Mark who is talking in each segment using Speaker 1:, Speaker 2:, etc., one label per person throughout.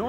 Speaker 1: 9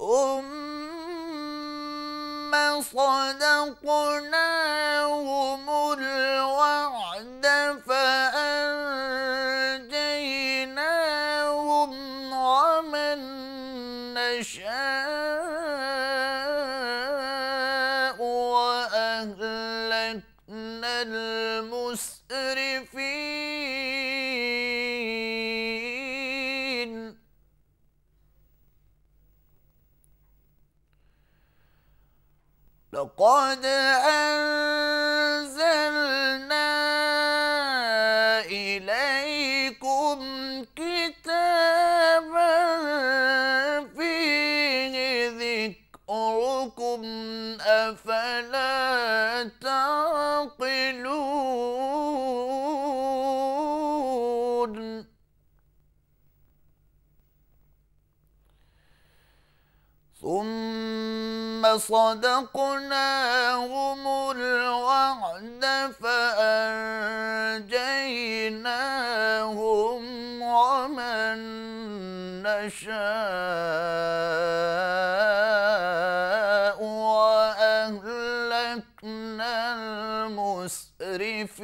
Speaker 2: ثم صدقناهم الوعد فأنجيناهم ومن نشاء وأهلكنا المسرفين. لقد أنزلنا إليكم كتابا فيه ذكركم أفلا تعقلون. ثم صدقناهم الوعد فأنجيناهم ومن نشاء وأهلكنا المسرفين.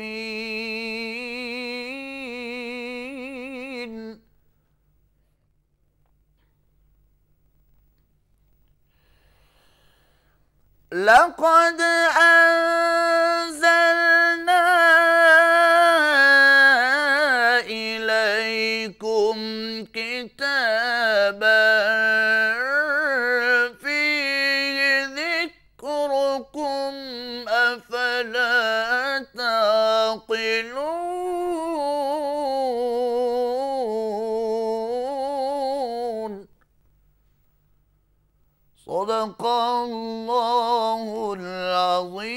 Speaker 2: لقد أنزلنا إليكم كتابا فيه ذكركم أفلا تعقلون. صدق الله العظيم.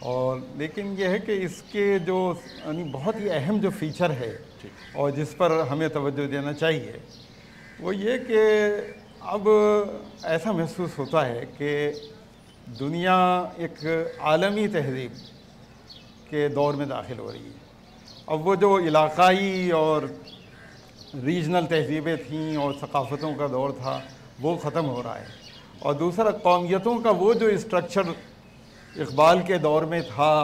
Speaker 3: اور لیکن یہ ہے کہ اس کے جو یعنی بہت ہی اہم جو فیچر ہے اور جس پر ہمیں توجہ دینا چاہیے وہ یہ کہ اب ایسا محسوس ہوتا ہے کہ دنیا ایک عالمی تہذیب کے دور میں داخل ہو رہی ہے. اب وہ جو علاقائی اور ریجنل تہذیبیں تھیں اور ثقافتوں کا دور تھا وہ ختم ہو رہا ہے, اور دوسرا قومیتوں کا وہ جو اسٹرکچر اقبال کے دور میں تھا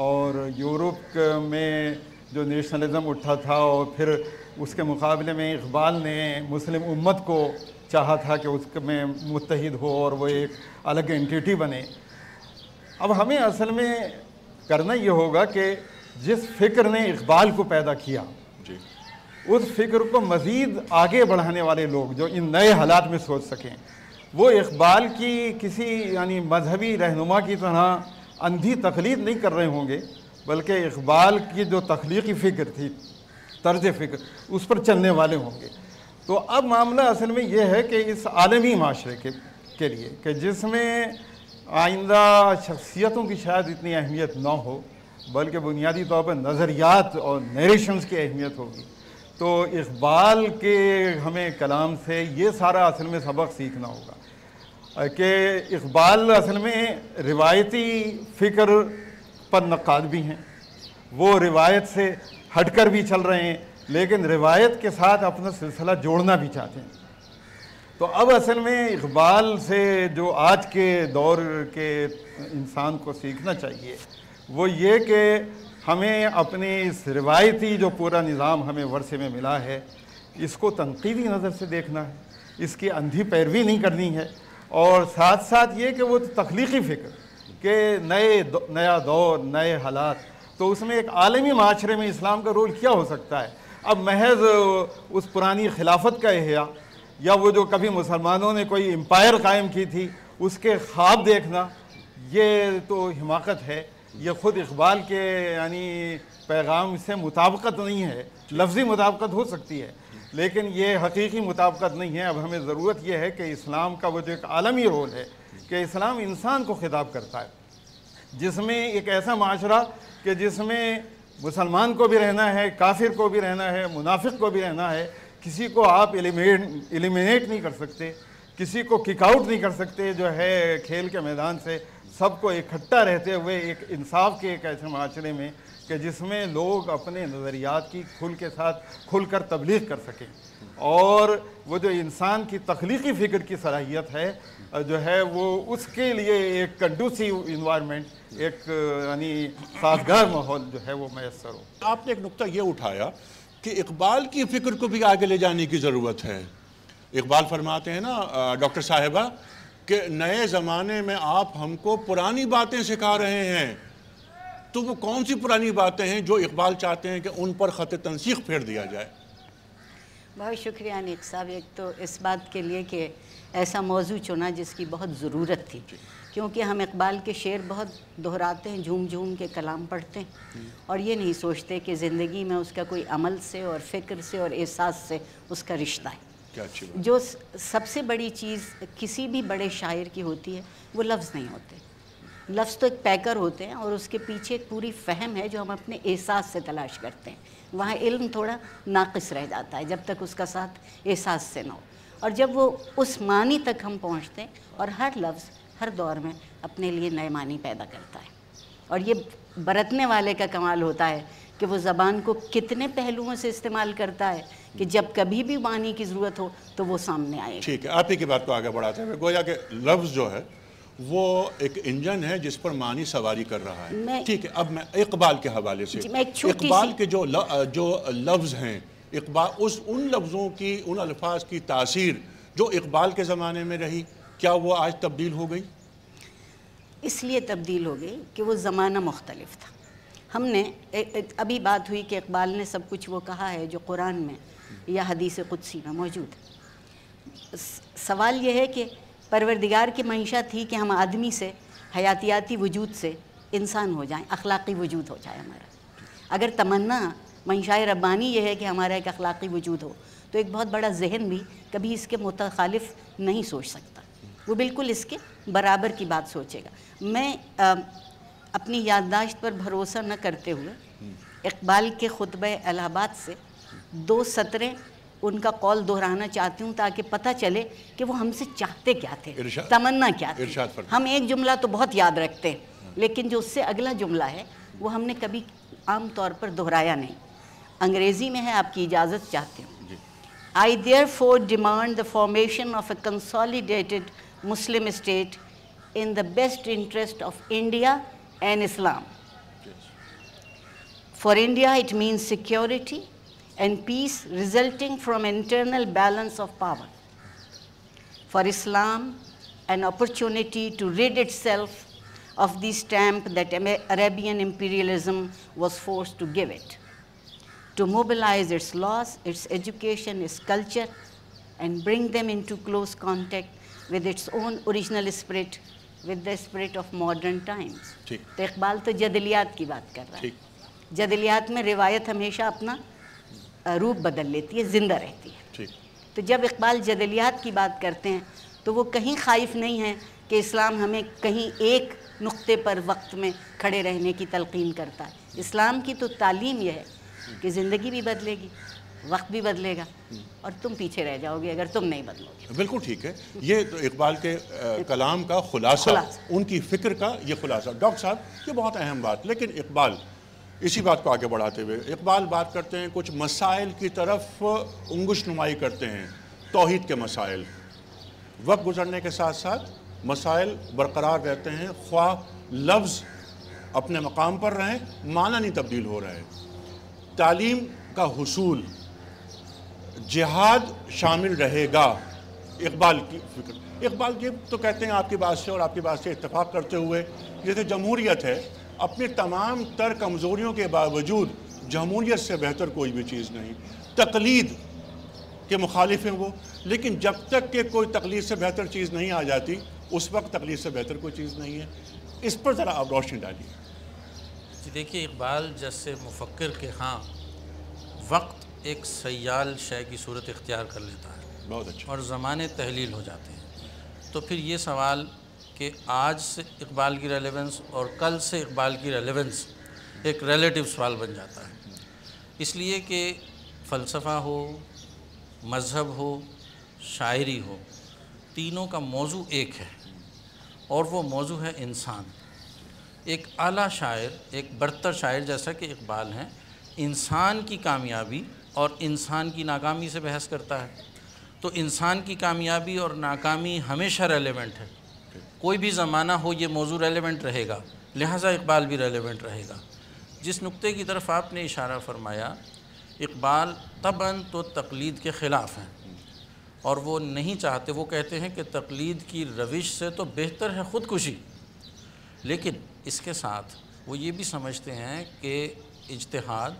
Speaker 3: اور یورپ میں جو نیشنلزم اٹھا تھا اور پھر اس کے مقابلے میں اقبال نے مسلم امت کو چاہا تھا کہ اس میں متحد ہو اور وہ ایک الگ انٹیٹی بنے. اب ہمیں اصل میں کرنا یہ ہوگا کہ جس فکر نے اقبال کو پیدا کیا اس فکر کو مزید آگے بڑھانے والے لوگ جو ان نئے حالات میں سوچ سکیں, وہ اقبال کی کسی یعنی مذہبی رہنما کی طرح اندھی تقلید نہیں کر رہے ہوں گے, بلکہ اقبال کی جو تخلیقی فکر تھی, طرز فکر, اس پر چلنے والے ہوں گے. تو اب معاملہ اصل میں یہ ہے کہ اس عالمی معاشرے کے لیے کہ جس میں آئندہ شخصیتوں کی شاید اتنی اہمیت نہ ہو بلکہ بنیادی طور پر نظریات اور نیریشنز کی اہمیت ہوگی, تو اقبال کے ہمیں کلام سے یہ سارا اصل میں سبق سیکھنا ہوگا کہ اقبال اصل میں روایتی فکر پر نقاد بھی ہیں, وہ روایت سے ہٹ کر بھی چل رہے ہیں لیکن روایت کے ساتھ اپنا سلسلہ جوڑنا بھی چاہتے ہیں. تو اب اصل میں اقبال سے جو آج کے دور کے انسان کو سیکھنا چاہیے وہ یہ کہ ہمیں اپنی اس روایتی جو پورا نظام ہمیں ورثے میں ملا ہے اس کو تنقیدی نظر سے دیکھنا ہے, اس کی اندھی پیروی نہیں کرنی ہے, اور ساتھ ساتھ یہ کہ وہ تخلیقی فکر کہ نیا دور, نئے حالات, تو اس میں ایک عالمی معاشرے میں اسلام کا رول کیا ہو سکتا ہے. اب محض اس پرانی خلافت کا احیاء یا وہ جو کبھی مسلمانوں نے کوئی امپائر قائم کی تھی اس کے خواب دیکھنا یہ تو حماقت ہے, یہ خود اقبال کے یعنی پیغام سے مطابقت نہیں ہے. لفظی مطابقت ہو سکتی ہے لیکن یہ حقیقی مطابقت نہیں ہے. اب ہمیں ضرورت یہ ہے کہ اسلام کا وہ جو ایک عالمی رول ہے کہ اسلام انسان کو خطاب کرتا ہے, جس میں ایک ایسا معاشرہ کہ جس میں مسلمان کو بھی رہنا ہے, کافر کو بھی رہنا ہے, منافق کو بھی رہنا ہے, کسی کو آپ ایلیمینیٹ نہیں کر سکتے, کسی کو کک آؤٹ نہیں کر سکتے جو ہے کھیل کے میدان سے, سب کو اکٹھا رہتے ہوئے ایک انصاف کے ایک ایسے معاشرے میں کہ جس میں لوگ اپنے نظریات کی کھل کر تبلیغ کر سکیں, اور وہ جو انسان کی تخلیقی فکر کی صلاحیت ہے جو ہے وہ اس کے لیے ایک کنڈوسیو انوائرمنٹ, ایک یعنی سازگار ماحول جو ہے وہ میسر ہو.
Speaker 1: آپ نے ایک نقطہ یہ اٹھایا کہ اقبال کی فکر کو بھی آگے لے جانے کی ضرورت ہے. اقبال فرماتے ہیں نا ڈاکٹر صاحبہ کہ نئے زمانے میں آپ ہم کو پرانی باتیں سکھا رہے ہیں, تو وہ کون سی پرانی باتیں ہیں جو اقبال چاہتے ہیں کہ ان پر خط تنسیخ پھیر دیا جائے؟
Speaker 4: بہت شکریہ انیق صاحب, ایک تو اس بات کے لیے کہ ایسا موضوع چنا جس کی بہت ضرورت تھی, کیونکہ ہم اقبال کے شعر بہت دہراتے ہیں, جھوم جھوم کے کلام پڑھتے ہیں اور یہ نہیں سوچتے کہ زندگی میں اس کا کوئی عمل سے اور فکر سے اور احساس سے اس کا رشتہ ہے. جو سب سے بڑی چیز کسی بھی بڑے شاعر کی ہوتی ہے وہ لفظ نہیں ہوتے, لفظ تو ایک پیکر ہوتے ہیں اور اس کے پیچھے ایک پوری فہم ہے جو ہم اپنے احساس سے تلاش کرتے ہیں. وہاں علم تھوڑا ناقص رہ جاتا ہے جب تک اس کا ساتھ احساس سے نہ ہو, اور جب وہ اس معنی تک ہم پہنچتے ہیں اور ہر لفظ ہر دور میں اپنے لیے نئے معنی پیدا کرتا ہے, اور یہ برتنے والے کا کمال ہوتا ہے کہ وہ زبان کو کتنے پہلوؤں سے استعمال کرتا ہے کہ جب کبھی بھی معنی کی ضرورت ہو تو وہ سامنے آئے.
Speaker 1: ٹھیک ہے, آپ ہی کی بات کو آگے بڑھاتے ہیں, گویا کہ لفظ جو ہے وہ ایک انجن ہے جس پر معنی سواری کر رہا ہے. ٹھیک ہے, اب میں اقبال کے حوالے سے اقبال کے جو لفظ ہیں, اقبال ان لفظوں کی, ان الفاظ کی تاثیر جو اقبال کے زمانے میں رہی, کیا وہ آج تبدیل ہو گئی؟
Speaker 4: اس لیے تبدیل ہو گئی کہ وہ زمانہ مختلف تھا. ہم نے ابھی بات ہوئی کہ اقبال نے سب کچھ وہ کہا ہے جو قرآن میں یا حدیث قدسی میں موجود ہے. سوال یہ ہے کہ پروردگار کی منشا تھی کہ ہم آدمی سے, حیاتیاتی وجود سے انسان ہو جائیں, اخلاقی وجود ہو جائے ہمارا. اگر تمنا منشاء ربانی یہ ہے کہ ہمارا ایک اخلاقی وجود ہو تو ایک بہت بڑا ذہن بھی کبھی اس کے متخالف نہیں سوچ سکتا, وہ بالکل اس کے برابر کی بات سوچے گا. میں اپنی یادداشت پر بھروسہ نہ کرتے ہوئے اقبال کے خطبہ الہ آباد سے 2 سطریں ان کا قول دہرانا چاہتی ہوں تاکہ پتہ چلے کہ وہ ہم سے چاہتے کیا تھے، تمنا کیا تھی۔ ہم ایک جملہ تو بہت یاد رکھتے ہیں، لیکن جو اس سے اگلا جملہ ہے وہ ہم نے کبھی عام طور پر دہرایا نہیں۔ انگریزی میں ہے، آپ کی اجازت چاہتے ہوں۔ I therefore demand the formation of a consolidated Muslim state in the best interest of India and Islam. For India, it means security and peace resulting from internal balance of power. For Islam, an opportunity to rid itself of the stamp that Arabian imperialism was forced to give it, to mobilize its laws, its education, its culture, and bring them into close contact with its own original spirit, with the spirit of modern times. تو اقبال تو جدلیات کی بات کر رہا ہے۔ جدلیات میں روایت ہمیشہ اپنا روپ بدل لیتی ہے، زندہ رہتی ہے۔ تو جب اقبال جدلیات کی بات کرتے ہیں تو وہ کہیں خائف نہیں ہیں کہ اسلام ہمیں کہیں ایک نقطے پر وقت میں کھڑے رہنے کی تلقین کرتا ہے۔ اسلام کی تو تعلیم یہ ہے کہ زندگی بھی بدلے گی، وقت بھی بدلے گا، اور تم پیچھے رہ جاؤ گے اگر تم نہیں بدلو گے۔
Speaker 1: بالکل ٹھیک ہے، یہ تو اقبال کے کلام کا خلاصہ، ان کی فکر کا یہ خلاصہ۔ ڈاکٹر صاحب یہ بہت اہم بات، لیکن اقبال اسی بات کو آگے بڑھاتے ہوئے اقبال بات کرتے ہیں، کچھ مسائل کی طرف انگش نمائی کرتے ہیں، توحید کے مسائل۔ وقت گزرنے کے ساتھ ساتھ مسائل برقرار رہتے ہیں، خواہ لفظ اپنے مقام پر رہیں، معنی نہیں تبدیل ہو رہا ہے۔ تعلیم کا حصول، جہاد شامل رہے گا، اقبال کی فکر۔ اقبال یہ تو کہتے ہیں آپ کی بات سے اور آپ کی بات سے اتفاق کرتے ہوئے، جیسے جمہوریت ہے، اپنی تمام تر کمزوریوں کے باوجود جمہوریت سے بہتر کوئی بھی چیز نہیں۔ تقلید کے مخالف ہیں وہ، لیکن جب تک کہ کوئی تقلید سے بہتر چیز نہیں آ جاتی اس وقت تقلید سے بہتر کوئی چیز نہیں ہے۔ اس پر ذرا آپ روشنی ڈالیے۔
Speaker 5: جی دیکھیے، اقبال جیسے مفکر کے ہاں وقت ایک سیال شے کی صورت اختیار کر لیتا ہے،
Speaker 1: بہت اچھا،
Speaker 5: اور زمانے تحلیل ہو جاتے ہیں۔ تو پھر یہ سوال کہ آج سے اقبال کی ریلیونس اور کل سے اقبال کی ریلیونس ایک ریلیٹیو سوال بن جاتا ہے، اس لیے کہ فلسفہ ہو، مذہب ہو، شاعری ہو، تینوں کا موضوع ایک ہے، اور وہ موضوع ہے انسان۔ ایک اعلیٰ شاعر، ایک برتر شاعر جیسا کہ اقبال ہیں، انسان کی کامیابی اور انسان کی ناکامی سے بحث کرتا ہے۔ تو انسان کی کامیابی اور ناکامی ہمیشہ ریلیونٹ ہے، کوئی بھی زمانہ ہو یہ موضوع ریلیونٹ رہے گا، لہٰذا اقبال بھی ریلیونٹ رہے گا۔ جس نقطے کی طرف آپ نے اشارہ فرمایا، اقبال طبعاً تو تقلید کے خلاف ہیں، اور وہ نہیں چاہتے، وہ کہتے ہیں کہ تقلید کی روش سے تو بہتر ہے خودکشی، لیکن اس کے ساتھ وہ یہ بھی سمجھتے ہیں کہ اجتہاد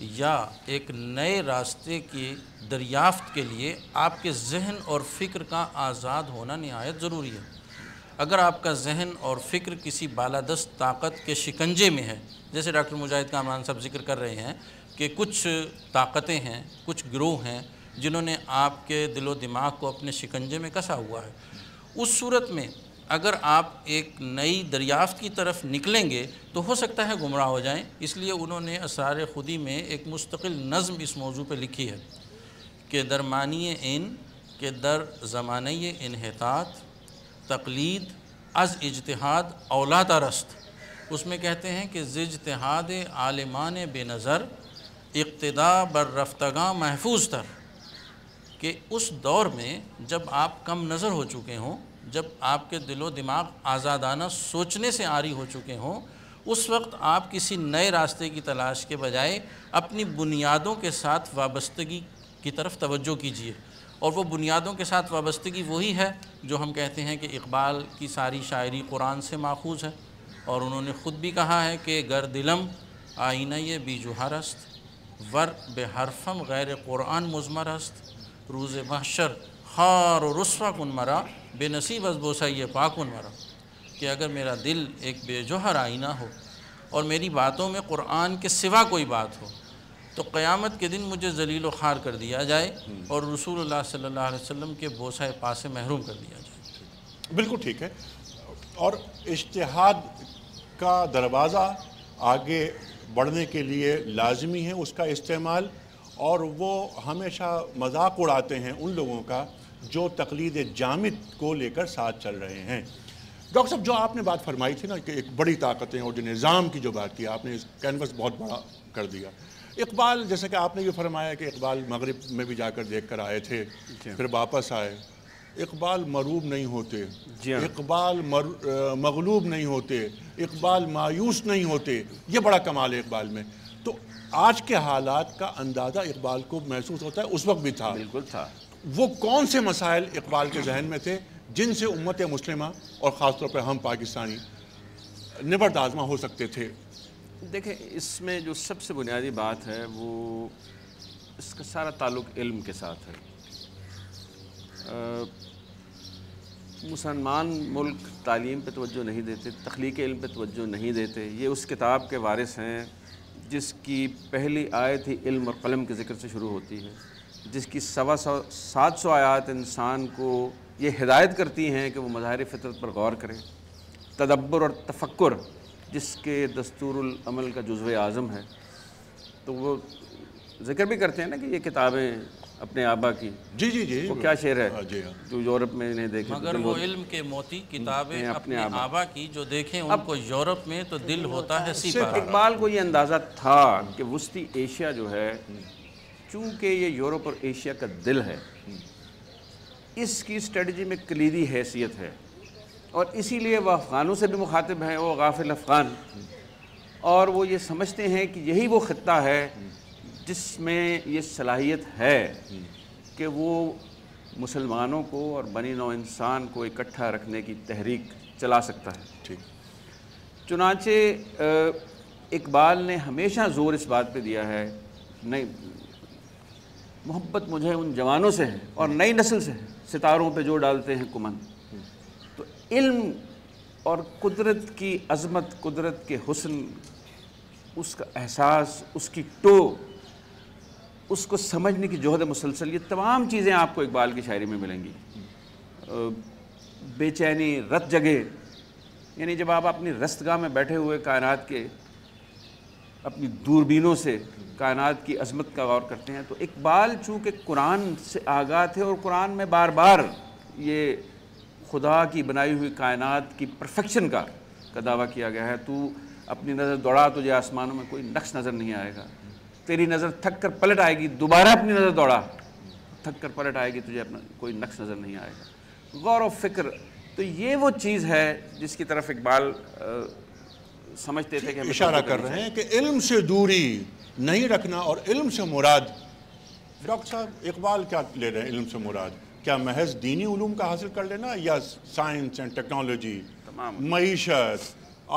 Speaker 5: یا ایک نئے راستے کی دریافت کے لیے آپ کے ذہن اور فکر کا آزاد ہونا نہایت ضروری ہے۔ اگر آپ کا ذہن اور فکر کسی بالادست طاقت کے شکنجے میں ہے، جیسے ڈاکٹر مجاہد کامران صاحب ذکر کر رہے ہیں کہ کچھ طاقتیں ہیں، کچھ گروہ ہیں جنہوں نے آپ کے دل و دماغ کو اپنے شکنجے میں کسا ہوا ہے، اس صورت میں اگر آپ ایک نئی دریافت کی طرف نکلیں گے تو ہو سکتا ہے گمراہ ہو جائیں۔ اس لیے انہوں نے اسرار خودی میں ایک مستقل نظم اس موضوع پہ لکھی ہے کہ درمانی ان کے در زمانۂ انحطاط تقلید از اجتہاد اولاد رست۔ اس میں کہتے ہیں کہ ز اجتہاد عالمان بے نظر اقتدا بر رفتگاں محفوظ تر، کہ اس دور میں جب آپ کم نظر ہو چکے ہوں، جب آپ کے دل و دماغ آزادانہ سوچنے سے عاری ہو چکے ہوں، اس وقت آپ کسی نئے راستے کی تلاش کے بجائے اپنی بنیادوں کے ساتھ وابستگی کی طرف توجہ کیجیے۔ اور وہ بنیادوں کے ساتھ وابستگی وہی ہے جو ہم کہتے ہیں کہ اقبال کی ساری شاعری قرآن سے ماخوذ ہے، اور انہوں نے خود بھی کہا ہے کہ گر دلم آئینہ یہ بی جوہر است، ور بے حرفم غیر قرآن مضمر است، روز محشر خار و رسوا کن مرا بے نصیب از بوسہ پاکن مرا، کہ اگر میرا دل ایک بے جوہر آئینہ ہو اور میری باتوں میں قرآن کے سوا کوئی بات ہو تو قیامت کے دن مجھے ذلیل و خوار کر دیا جائے اور رسول اللہ صلی اللہ علیہ وسلم کے بوسہ پا سے محروم کر دیا جائے۔
Speaker 1: بالکل ٹھیک ہے، اور اجتہاد کا دروازہ آگے بڑھنے کے لیے لازمی ہے اس کا استعمال، اور وہ ہمیشہ مذاق اڑاتے ہیں ان لوگوں کا جو تقلید جامد کو لے کر ساتھ چل رہے ہیں۔ ڈاکٹر صاحب، جو آپ نے بات فرمائی تھی نا کہ ایک بڑی طاقتیں اور جو نظام کی جو بات کی آپ نے، اس کینوس بہت بڑا کر دیا۔ اقبال، جیسے کہ آپ نے یہ فرمایا کہ اقبال مغرب میں بھی جا کر دیکھ کر آئے تھے، پھر واپس آئے۔ اقبال مروب نہیں ہوتے، اقبال مغلوب نہیں ہوتے، اقبال مایوس نہیں ہوتے، یہ بڑا کمال ہے اقبال میں۔ تو آج کے حالات کا اندازہ اقبال کو محسوس ہوتا ہے، اس وقت بھی تھا،
Speaker 6: بالکل تھا۔
Speaker 1: وہ کون سے مسائل اقبال کے ذہن میں تھے جن سے امت مسلمہ اور خاص طور پر ہم پاکستانی نبرد آزما ہو سکتے تھے؟
Speaker 6: دیکھیں، اس میں جو سب سے بنیادی بات ہے وہ اس کا سارا تعلق علم کے ساتھ ہے۔ مسلمان ملک تعلیم پہ توجہ نہیں دیتے، تخلیق علم پہ توجہ نہیں دیتے۔ یہ اس کتاب کے وارث ہیں جس کی پہلی آیت ہی علم اور قلم کے ذکر سے شروع ہوتی ہے، جس کی 700 آیات انسان کو یہ ہدایت کرتی ہیں کہ وہ مظاہر فطرت پر غور کرے۔ تدبر اور تفکر جس کے دستور العمل کا جزو اعظم ہے، تو وہ ذکر بھی کرتے ہیں نا کہ یہ کتابیں اپنے آبا کی۔
Speaker 1: جی
Speaker 6: وہ کیا شعر ہے جو یورپ میں انہیں دیکھیں
Speaker 5: مگر وہ علم کے موتی کتابیں اپنے آبا کی، جو دیکھیں ان کو یورپ میں تو دل ہوتا ہے سپارہ۔
Speaker 6: اقبال کو یہ اندازہ تھا کہ وسطی ایشیا جو ہے، چونکہ یہ یورپ اور ایشیا کا دل ہے، اس کی اسٹریٹجی میں کلیدی حیثیت ہے، اور اسی لیے وہ افغانوں سے بھی مخاطب ہیں، وہ غافل افغان، اور وہ یہ سمجھتے ہیں کہ یہی وہ خطہ ہے جس میں یہ صلاحیت ہے کہ وہ مسلمانوں کو اور بنی نوع انسان کو اکٹھا رکھنے کی تحریک چلا سکتا ہے۔ چنانچہ اقبال نے ہمیشہ زور اس بات پہ دیا ہے، نہیں، محبت مجھے ان جوانوں سے ہے اور نئی نسل سے ہے ستاروں پہ جو ڈالتے ہیں کمن۔ تو علم اور قدرت کی عظمت، قدرت کے حسن، اس کا احساس، اس کی ٹو، اس کو سمجھنے کی جہد مسلسل، یہ تمام چیزیں آپ کو اقبال کی شاعری میں ملیں گی۔ بے چینی، رت جگے، یعنی جب آپ اپنی رستگاہ میں بیٹھے ہوئے کائنات کے اپنی دوربینوں سے کائنات کی عظمت کا غور کرتے ہیں، تو اقبال چونکہ قرآن سے آگاہ تھے، اور قرآن میں بار بار یہ خدا کی بنائی ہوئی کائنات کی پرفیکشن کا دعویٰ کیا گیا ہے۔ تو اپنی نظر دوڑا، تجھے آسمانوں میں کوئی نقش نظر نہیں آئے گا، تیری نظر تھک کر پلٹ آئے گی، دوبارہ اپنی نظر دوڑا، تھک کر پلٹ آئے گی، تجھے اپنا کوئی نقش نظر نہیں آئے گا۔ غور و فکر، تو یہ وہ چیز ہے جس کی طرف اقبال سمجھتے تھے کہ ہم
Speaker 1: اشارہ کر رہے ہیں کہ علم سے دوری نہیں رکھنا، اور علم سے مراد، ڈاکٹر صاحب اقبال کیا لے رہے ہیں علم سے مراد؟ کیا محض دینی علوم کا حاصل کر لینا، یا سائنس اینڈ ٹیکنالوجی، معیشت،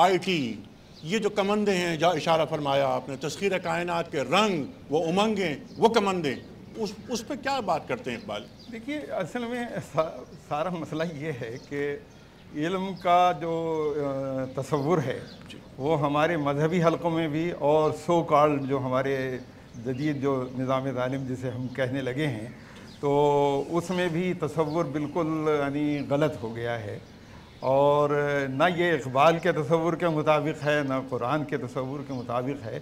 Speaker 1: آئی ٹی، یہ جو کمندیں ہیں جہاں اشارہ فرمایا آپ نے، تسخیر کائنات کے رنگ، وہ امنگیں، وہ کمندیں، اس پہ کیا بات کرتے ہیں اقبال؟
Speaker 3: دیکھیے، اصل میں سارا مسئلہ یہ ہے کہ علم کا جو تصور ہے وہ ہمارے مذہبی حلقوں میں بھی، اور سو کالڈ جو ہمارے جدید جو نظام تعلیم جسے ہم کہنے لگے ہیں، تو اس میں بھی تصور بالکل یعنی غلط ہو گیا ہے، اور نہ یہ اقبال کے تصور کے مطابق ہے، نہ قرآن کے تصور کے مطابق ہے۔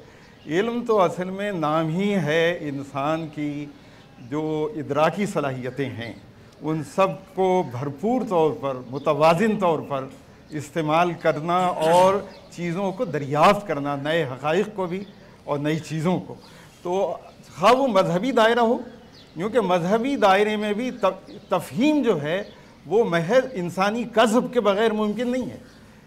Speaker 3: علم تو اصل میں نام ہی ہے انسان کی جو ادراکی صلاحیتیں ہیں، ان سب کو بھرپور طور پر، متوازن طور پر استعمال کرنا اور چیزوں کو دریافت کرنا، نئے حقائق کو بھی اور نئی چیزوں کو۔ تو خواہ وہ مذہبی دائرہ ہو، کیونکہ مذہبی دائرے میں بھی تفہیم جو ہے وہ محض انسانی کسب کے بغیر ممکن نہیں ہے۔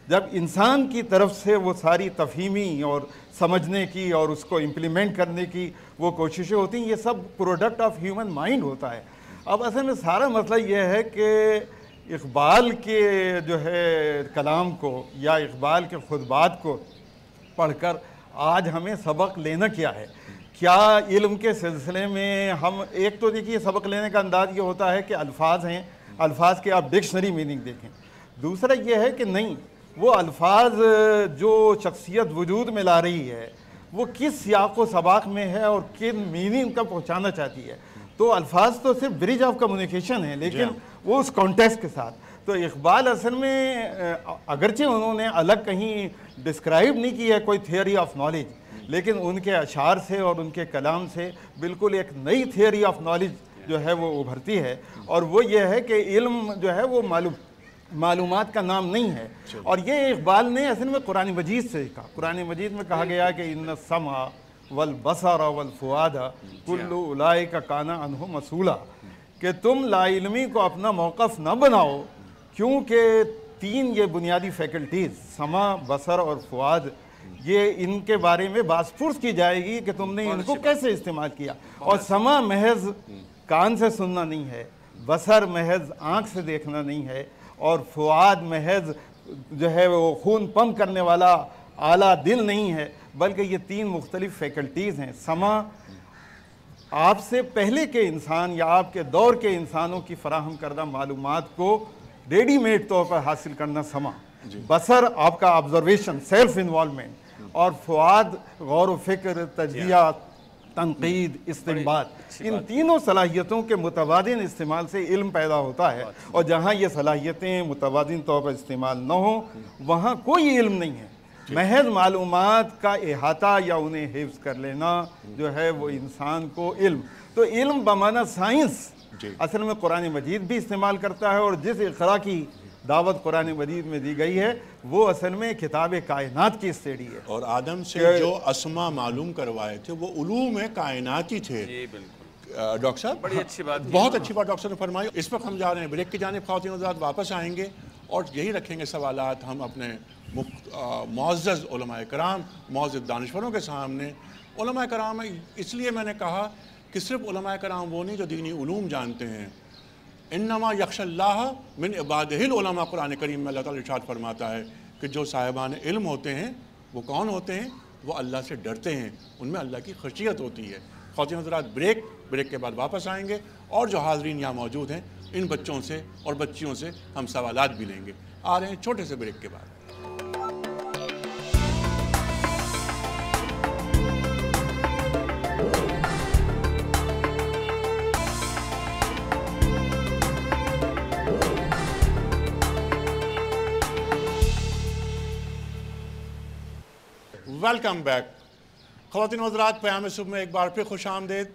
Speaker 3: جب انسان کی طرف سے وہ ساری تفہیمی اور سمجھنے کی اور اس کو امپلیمنٹ کرنے کی وہ کوششیں ہوتی ہیں، یہ sub product of human mind ہوتا ہے۔ اب اصل میں سارا مسئلہ یہ ہے کہ اقبال کے جو ہے کلام کو یا اقبال کے خطبات کو پڑھ کر آج ہمیں سبق لینا کیا ہے؟ کیا علم کے سلسلے میں ہم ایک تو دیکھیے سبق لینے کا انداز یہ ہوتا ہے کہ الفاظ ہیں، الفاظ کے آپ ڈکشنری میننگ دیکھیں۔ دوسرا یہ ہے کہ نہیں، وہ الفاظ جو شخصیت وجود میں لا رہی ہے وہ کس سیاق و سباق میں ہے اور کن میننگ کا پہنچانا چاہتی ہے۔ تو الفاظ تو صرف برج آف کمیونیکیشن ہے، لیکن وہ اس کانٹیکسٹ کے ساتھ۔ تو اقبال اصل میں اگرچہ انہوں نے الگ کہیں ڈسکرائب نہیں کی ہے کوئی تھیوری آف نالج، لیکن ان کے اشعار سے اور ان کے کلام سے بالکل ایک نئی تھیوری آف نالج جو ہے وہ ابھرتی ہے، اور وہ یہ ہے کہ علم جو ہے وہ معلومات کا نام نہیں ہے. اور یہ اقبال نے اصل میں قرآن مجید سے کہا. قرآن مجید میں کہا گیا کہ ان السمع والبصر والفؤاد کل اولئک کان عنہ مسئولا، کہ تم لا علمی کو اپنا موقف نہ بناؤ، کیونکہ تین یہ بنیادی فیکلٹیز سمع، بصر اور فؤاد، یہ ان کے بارے میں باز پرس کی جائے گی کہ تم نے ان کو کیسے استعمال کیا. اور سمع محض کان سے سننا نہیں ہے، بصر محض آنکھ سے دیکھنا نہیں ہے، اور فؤاد محض جو ہے وہ خون پمپ کرنے والا آلہ دل نہیں ہے، بلکہ یہ تین مختلف فیکلٹیز ہیں. سمع آپ سے پہلے کے انسان یا آپ کے دور کے انسانوں کی فراہم کردہ معلومات کو ریڈی میڈ طور پر حاصل کرنا سمع. بصر آپ کا آبزرویشن، سیلف انوالومنٹ، اور فؤاد غور و فکر، تجزیہ، تنقید، استنباط. ان تینوں صلاحیتوں کے متبادل استعمال سے علم پیدا ہوتا ہے، اور جہاں یہ صلاحیتیں متبادل طور پر استعمال نہ ہوں وہاں کوئی علم نہیں ہے. محض معلومات کا احاطہ یا انہیں حفظ کر لینا جو ہے وہ انسان کو علم. تو علم بمعنی سائنس اصل میں قرآن مجید بھی استعمال کرتا ہے، اور جس اقرا کی دعوت قرآن مجید میں دی گئی ہے وہ اصل میں کتاب کائنات کی اسٹڈی ہے.
Speaker 7: اور آدم سے جو اسما معلوم کروائے تھے وہ علوم کائناتی تھے. ڈاکٹر صاحب
Speaker 6: بڑی اچھی بات،
Speaker 7: بہت اچھی بات ڈاکٹر صاحب نے فرمائی. اس وقت ہم جا رہے ہیں بریک کی جانب. خواتین حضرات واپس آئیں گے اور یہی رکھیں گے سوالات ہم اپنے معزز علماء کرام، معزز دانشوروں کے سامنے. علماء کرام اس لیے میں نے کہا کہ صرف علماء کرام وہ نہیں جو دینی علوم جانتے ہیں. انما یخشى اللہ من عبادہ العلماء. قرآن کریم میں اللہ تعالیٰ ارشاد فرماتا ہے کہ جو صاحبان علم ہوتے ہیں وہ کون ہوتے ہیں؟ وہ اللہ سے ڈرتے ہیں، ان میں اللہ کی خشیت ہوتی ہے. خواتین حضرات بریک کے بعد واپس آئیں گے، اور جو حاضرین یہاں موجود ہیں ان بچوں سے اور بچیوں سے ہم سوالات بھی لیں گے. آ رہے ہیں چھوٹے سے بریک کے بعد. Welcome back. خواتین حضرات پیام صبح میں ایک بار پھر خوش آمدید.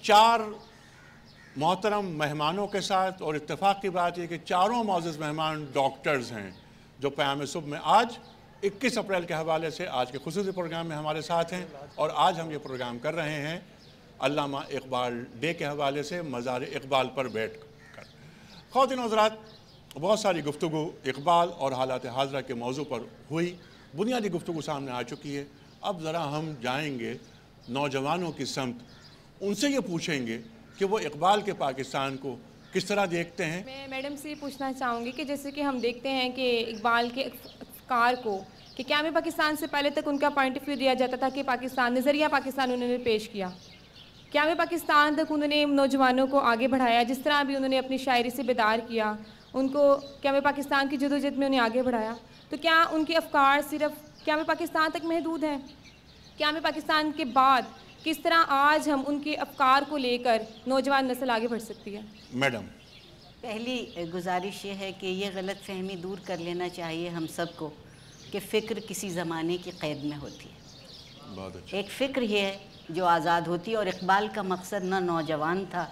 Speaker 7: 4 محترم مہمانوں کے ساتھ، اور اتفاق کی بات یہ کہ چاروں معزز مہمان ڈاکٹرز ہیں جو پیام صبح میں آج 21 اپریل کے حوالے سے آج کے خصوصی پروگرام میں ہمارے ساتھ ہیں. اور آج ہم یہ پروگرام کر رہے ہیں علامہ اقبال ڈے کے حوالے سے، مزار اقبال پر بیٹھ کر. خواتین حضرات بہت ساری گفتگو اقبال اور حالات حاضرہ کے موضوع پر ہوئی، بنیادی گفتگو سامنے آ چکی ہے. اب ذرا ہم جائیں گے نوجوانوں کی سمت، ان سے یہ پوچھیں گے کہ وہ اقبال کے پاکستان کو کس طرح دیکھتے ہیں.
Speaker 8: میں میڈم سے یہ پوچھنا چاہوں گی کہ جیسے کہ ہم دیکھتے ہیں کہ اقبال کے افکار کو کہ قیام پاکستان سے پہلے تک ان کا پوائنٹ آف ویو دیا جاتا تھا کہ پاکستان، نظریہ پاکستان انہوں نے پیش کیا. قیام پاکستان تک انہوں نے نوجوانوں کو آگے بڑھایا، جس طرح بھی انہوں نے اپنی شاعری سے بیدار کیا، ان کو قیام پاکستان کی جدوجہد میں انہیں آگے بڑھایا. تو کیا ان کے افکار صرف قیام پاکستان تک محدود ہیں؟ قیام پاکستان کے بعد کس طرح آج ہم ان کے افکار کو لے کر نوجوان نسل آگے بڑھ سکتی ہے؟
Speaker 7: میڈم
Speaker 4: پہلی گزارش یہ ہے کہ یہ غلط فہمی دور کر لینا چاہیے ہم سب کو کہ فکر کسی زمانے کی قید میں ہوتی ہے.
Speaker 7: بہت اچھا.
Speaker 4: ایک فکر ہی ہے جو آزاد ہوتی ہے، اور اقبال کا مقصد نہ نوجوان تھا،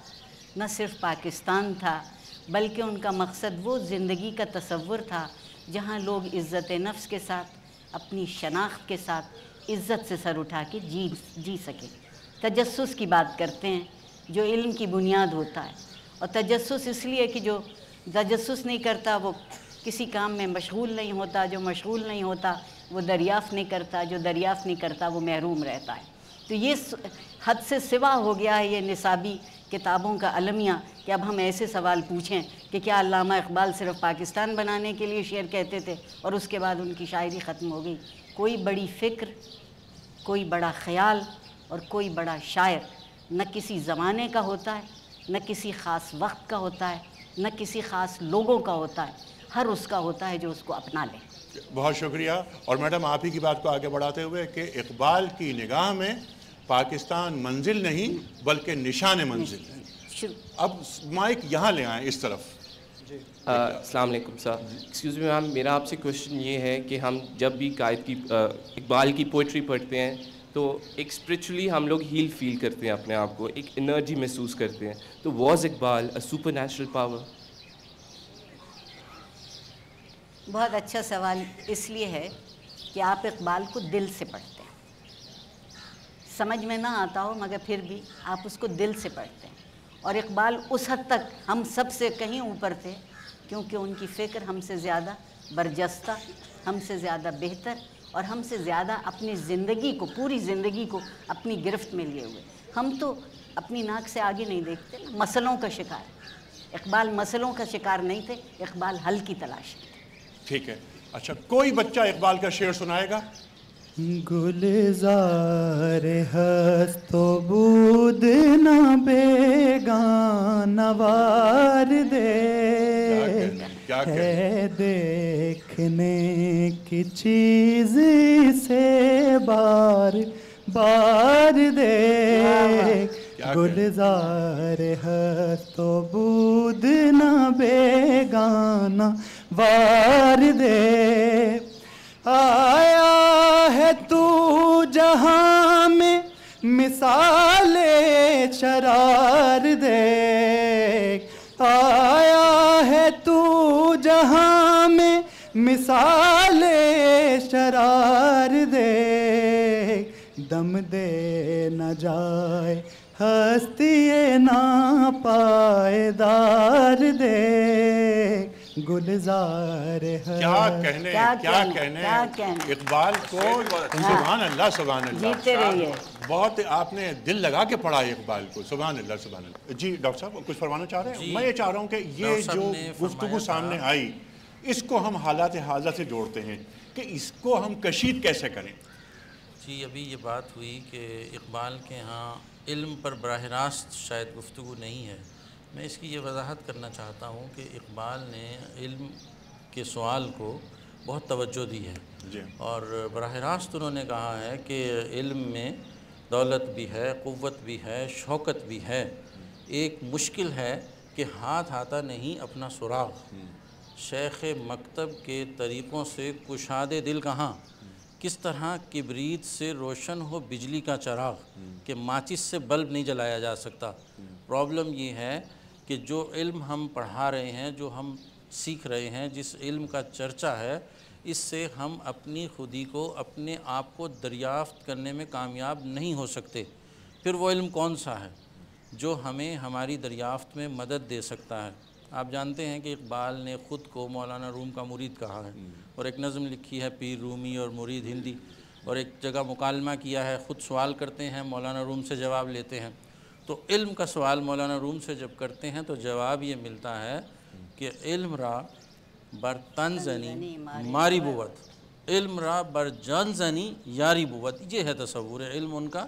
Speaker 4: نہ صرف پاکستان تھا، بلکہ ان کا مقصد وہ زندگی کا تصور تھا جہاں لوگ عزت نفس کے ساتھ، اپنی شناخت کے ساتھ عزت سے سر اٹھا کے جی سکیں. تجسس کی بات کرتے ہیں جو علم کی بنیاد ہوتا ہے، اور تجسس اس لیے کہ جو تجسس نہیں کرتا وہ کسی کام میں مشغول نہیں ہوتا، جو مشغول نہیں ہوتا وہ دریافت نہیں کرتا، جو دریافت نہیں کرتا وہ محروم رہتا ہے. تو یہ حد سے سوا ہو گیا ہے یہ نصابی کتابوں کا المیہ کہ اب ہم ایسے سوال پوچھیں کہ کیا علامہ اقبال صرف پاکستان بنانے کے لیے شعر کہتے تھے اور اس کے بعد ان کی شاعری ختم ہو گئی. کوئی بڑی فکر، کوئی بڑا خیال اور کوئی بڑا شاعر نہ کسی زمانے کا ہوتا ہے، نہ کسی خاص وقت کا ہوتا ہے، نہ کسی خاص لوگوں کا ہوتا ہے، ہر اس کا ہوتا ہے جو اس کو اپنا لے.
Speaker 7: بہت شکریہ. اور میڈم آپ ہی کی بات کو آگے بڑھاتے ہوئے کہ اقبال کی نگاہ میں پاکستان منزل نہیں بلکہ نشان منزل ہے. اب مائک یہاں لے آئیں اس طرف.
Speaker 9: السلام علیکم سر. ایکسکیوز می میم, میرا آپ سے کوشچن یہ ہے کہ ہم جب بھی قائد کی اقبال کی پوئٹری پڑھتے ہیں تو ایک اسپرچولی ہم لوگ ہیل فیل کرتے ہیں اپنے آپ کو, ایک انرجی محسوس کرتے ہیں. تو was Iqbal a super natural power?
Speaker 4: بہت اچھا سوال اس لیے ہے کہ آپ اقبال کو دل سے پڑھتے ہیں. سمجھ میں نہ آتا ہو مگر پھر بھی آپ اس کو دل سے پڑھتے ہیں. اور اقبال اس حد تک ہم سب سے کہیں اوپر تھے کیونکہ ان کی فکر ہم سے زیادہ برجستہ, ہم سے زیادہ بہتر اور ہم سے زیادہ اپنی زندگی کو, پوری زندگی کو اپنی گرفت میں لیے ہوئے. ہم تو اپنی ناک سے آگے نہیں دیکھتے, مسئلوں کا شکار. اقبال مسئلوں کا شکار نہیں تھے, اقبال حل کی تلاش میں تھے.
Speaker 7: ٹھیک ہے, اچھا کوئی بچہ اقبال کا شعر سنائے گا؟
Speaker 10: گلزار ہست و بود نہ بیگانہ وار دے, ہے دیکھنے کی چیز سے بار بار دے. گلزار ہست و بود نہ بیگانہ وار دے. آیا ہے تو جہاں میں مثال شرار دیکھ, آیا ہے تو جہاں میں مثال شرار دیکھ. دم دے نہ جائے ہستی ناپائیدار دیکھ. گلزار ہے
Speaker 7: کیا کہنے اقبال کو. سبحان اللہ سبحان اللہ,
Speaker 4: جیتے رہیے.
Speaker 7: بہت آپ نے دل لگا کے پڑھا ہے اقبال کو. سبحان اللہ سبحان اللہ. جی ڈاکٹر صاحب کچھ فرمانا چاہ رہے ہیں؟ میں یہ چاہ رہا ہوں کہ یہ جو گفتگو سامنے آئی اس کو ہم حالات حاضر سے جوڑتے ہیں کہ اس کو ہم کشید کیسے کریں.
Speaker 5: جی ابھی یہ بات ہوئی کہ اقبال کے ہاں علم پر براہ راست شاید گفتگو نہیں ہے. میں اس کی یہ وضاحت کرنا چاہتا ہوں کہ اقبال نے علم کے سوال کو بہت توجہ دی ہے, اور براہ راست انہوں نے کہا ہے کہ علم میں دولت بھی ہے, قوت بھی ہے, شوکت بھی ہے. ایک مشکل ہے کہ ہاتھ آتا نہیں اپنا سراغ. شیخ مکتب کے طریقوں سے کشاد دل کہاں, کس طرح کبریت سے روشن ہو بجلی کا چراغ کہ ماچس سے بلب نہیں جلایا جا سکتا. پرابلم یہ ہے کہ جو علم ہم پڑھا رہے ہیں, جو ہم سیکھ رہے ہیں, جس علم کا چرچا ہے, اس سے ہم اپنی خودی کو, اپنے آپ کو دریافت کرنے میں کامیاب نہیں ہو سکتے. پھر وہ علم کون سا ہے جو ہمیں ہماری دریافت میں مدد دے سکتا ہے؟ آپ جانتے ہیں کہ اقبال نے خود کو مولانا روم کا مرید کہا ہے, اور ایک نظم لکھی ہے پیر رومی اور مرید ہندی, اور ایک جگہ مکالمہ کیا ہے, خود سوال کرتے ہیں, مولانا روم سے جواب لیتے ہیں. تو علم کا سوال مولانا روم سے جب کرتے ہیں تو جواب یہ ملتا ہے کہ علم را بر تن زنی ماری بوت, علم را بر جان زنی یاری بوت. یہ ہے تصور علم ان کا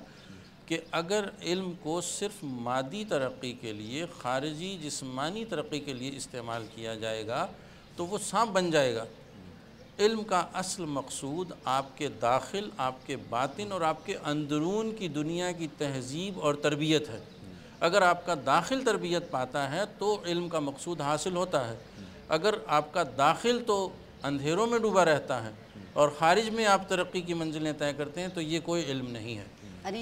Speaker 5: کہ اگر علم کو صرف مادی ترقی کے لیے, خارجی جسمانی ترقی کے لیے استعمال کیا جائے گا تو وہ سانپ بن جائے گا. علم کا اصل مقصود آپ کے داخل, آپ کے باطن اور آپ کے اندرون کی دنیا کی تہذیب اور تربیت ہے. اگر آپ کا داخل تربیت پاتا ہے تو علم کا مقصود حاصل ہوتا ہے. اگر آپ کا داخل تو اندھیروں میں ڈوبا رہتا ہے اور خارج میں آپ ترقی کی منزلیں طے کرتے ہیں تو یہ کوئی علم نہیں ہے.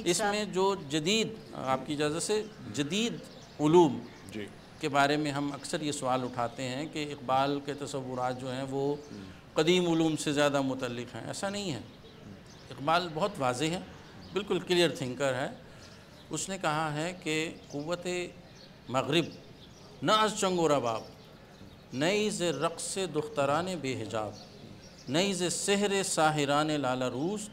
Speaker 5: اس میں جو جدید, آپ کی اجازت سے, جدید علوم کے بارے میں ہم اکثر یہ سوال اٹھاتے ہیں کہ اقبال کے تصورات جو ہیں وہ قدیم علوم سے زیادہ متعلق ہیں. ایسا نہیں ہے. اقبال بہت واضح ہے, بالکل کلیئر تھنکر ہے. اس نے کہا ہے کہ قوت مغرب نہ از چنگ و رباب, نیز رقص دختران بے حجاب, نیز سحر ساحران لالا روست,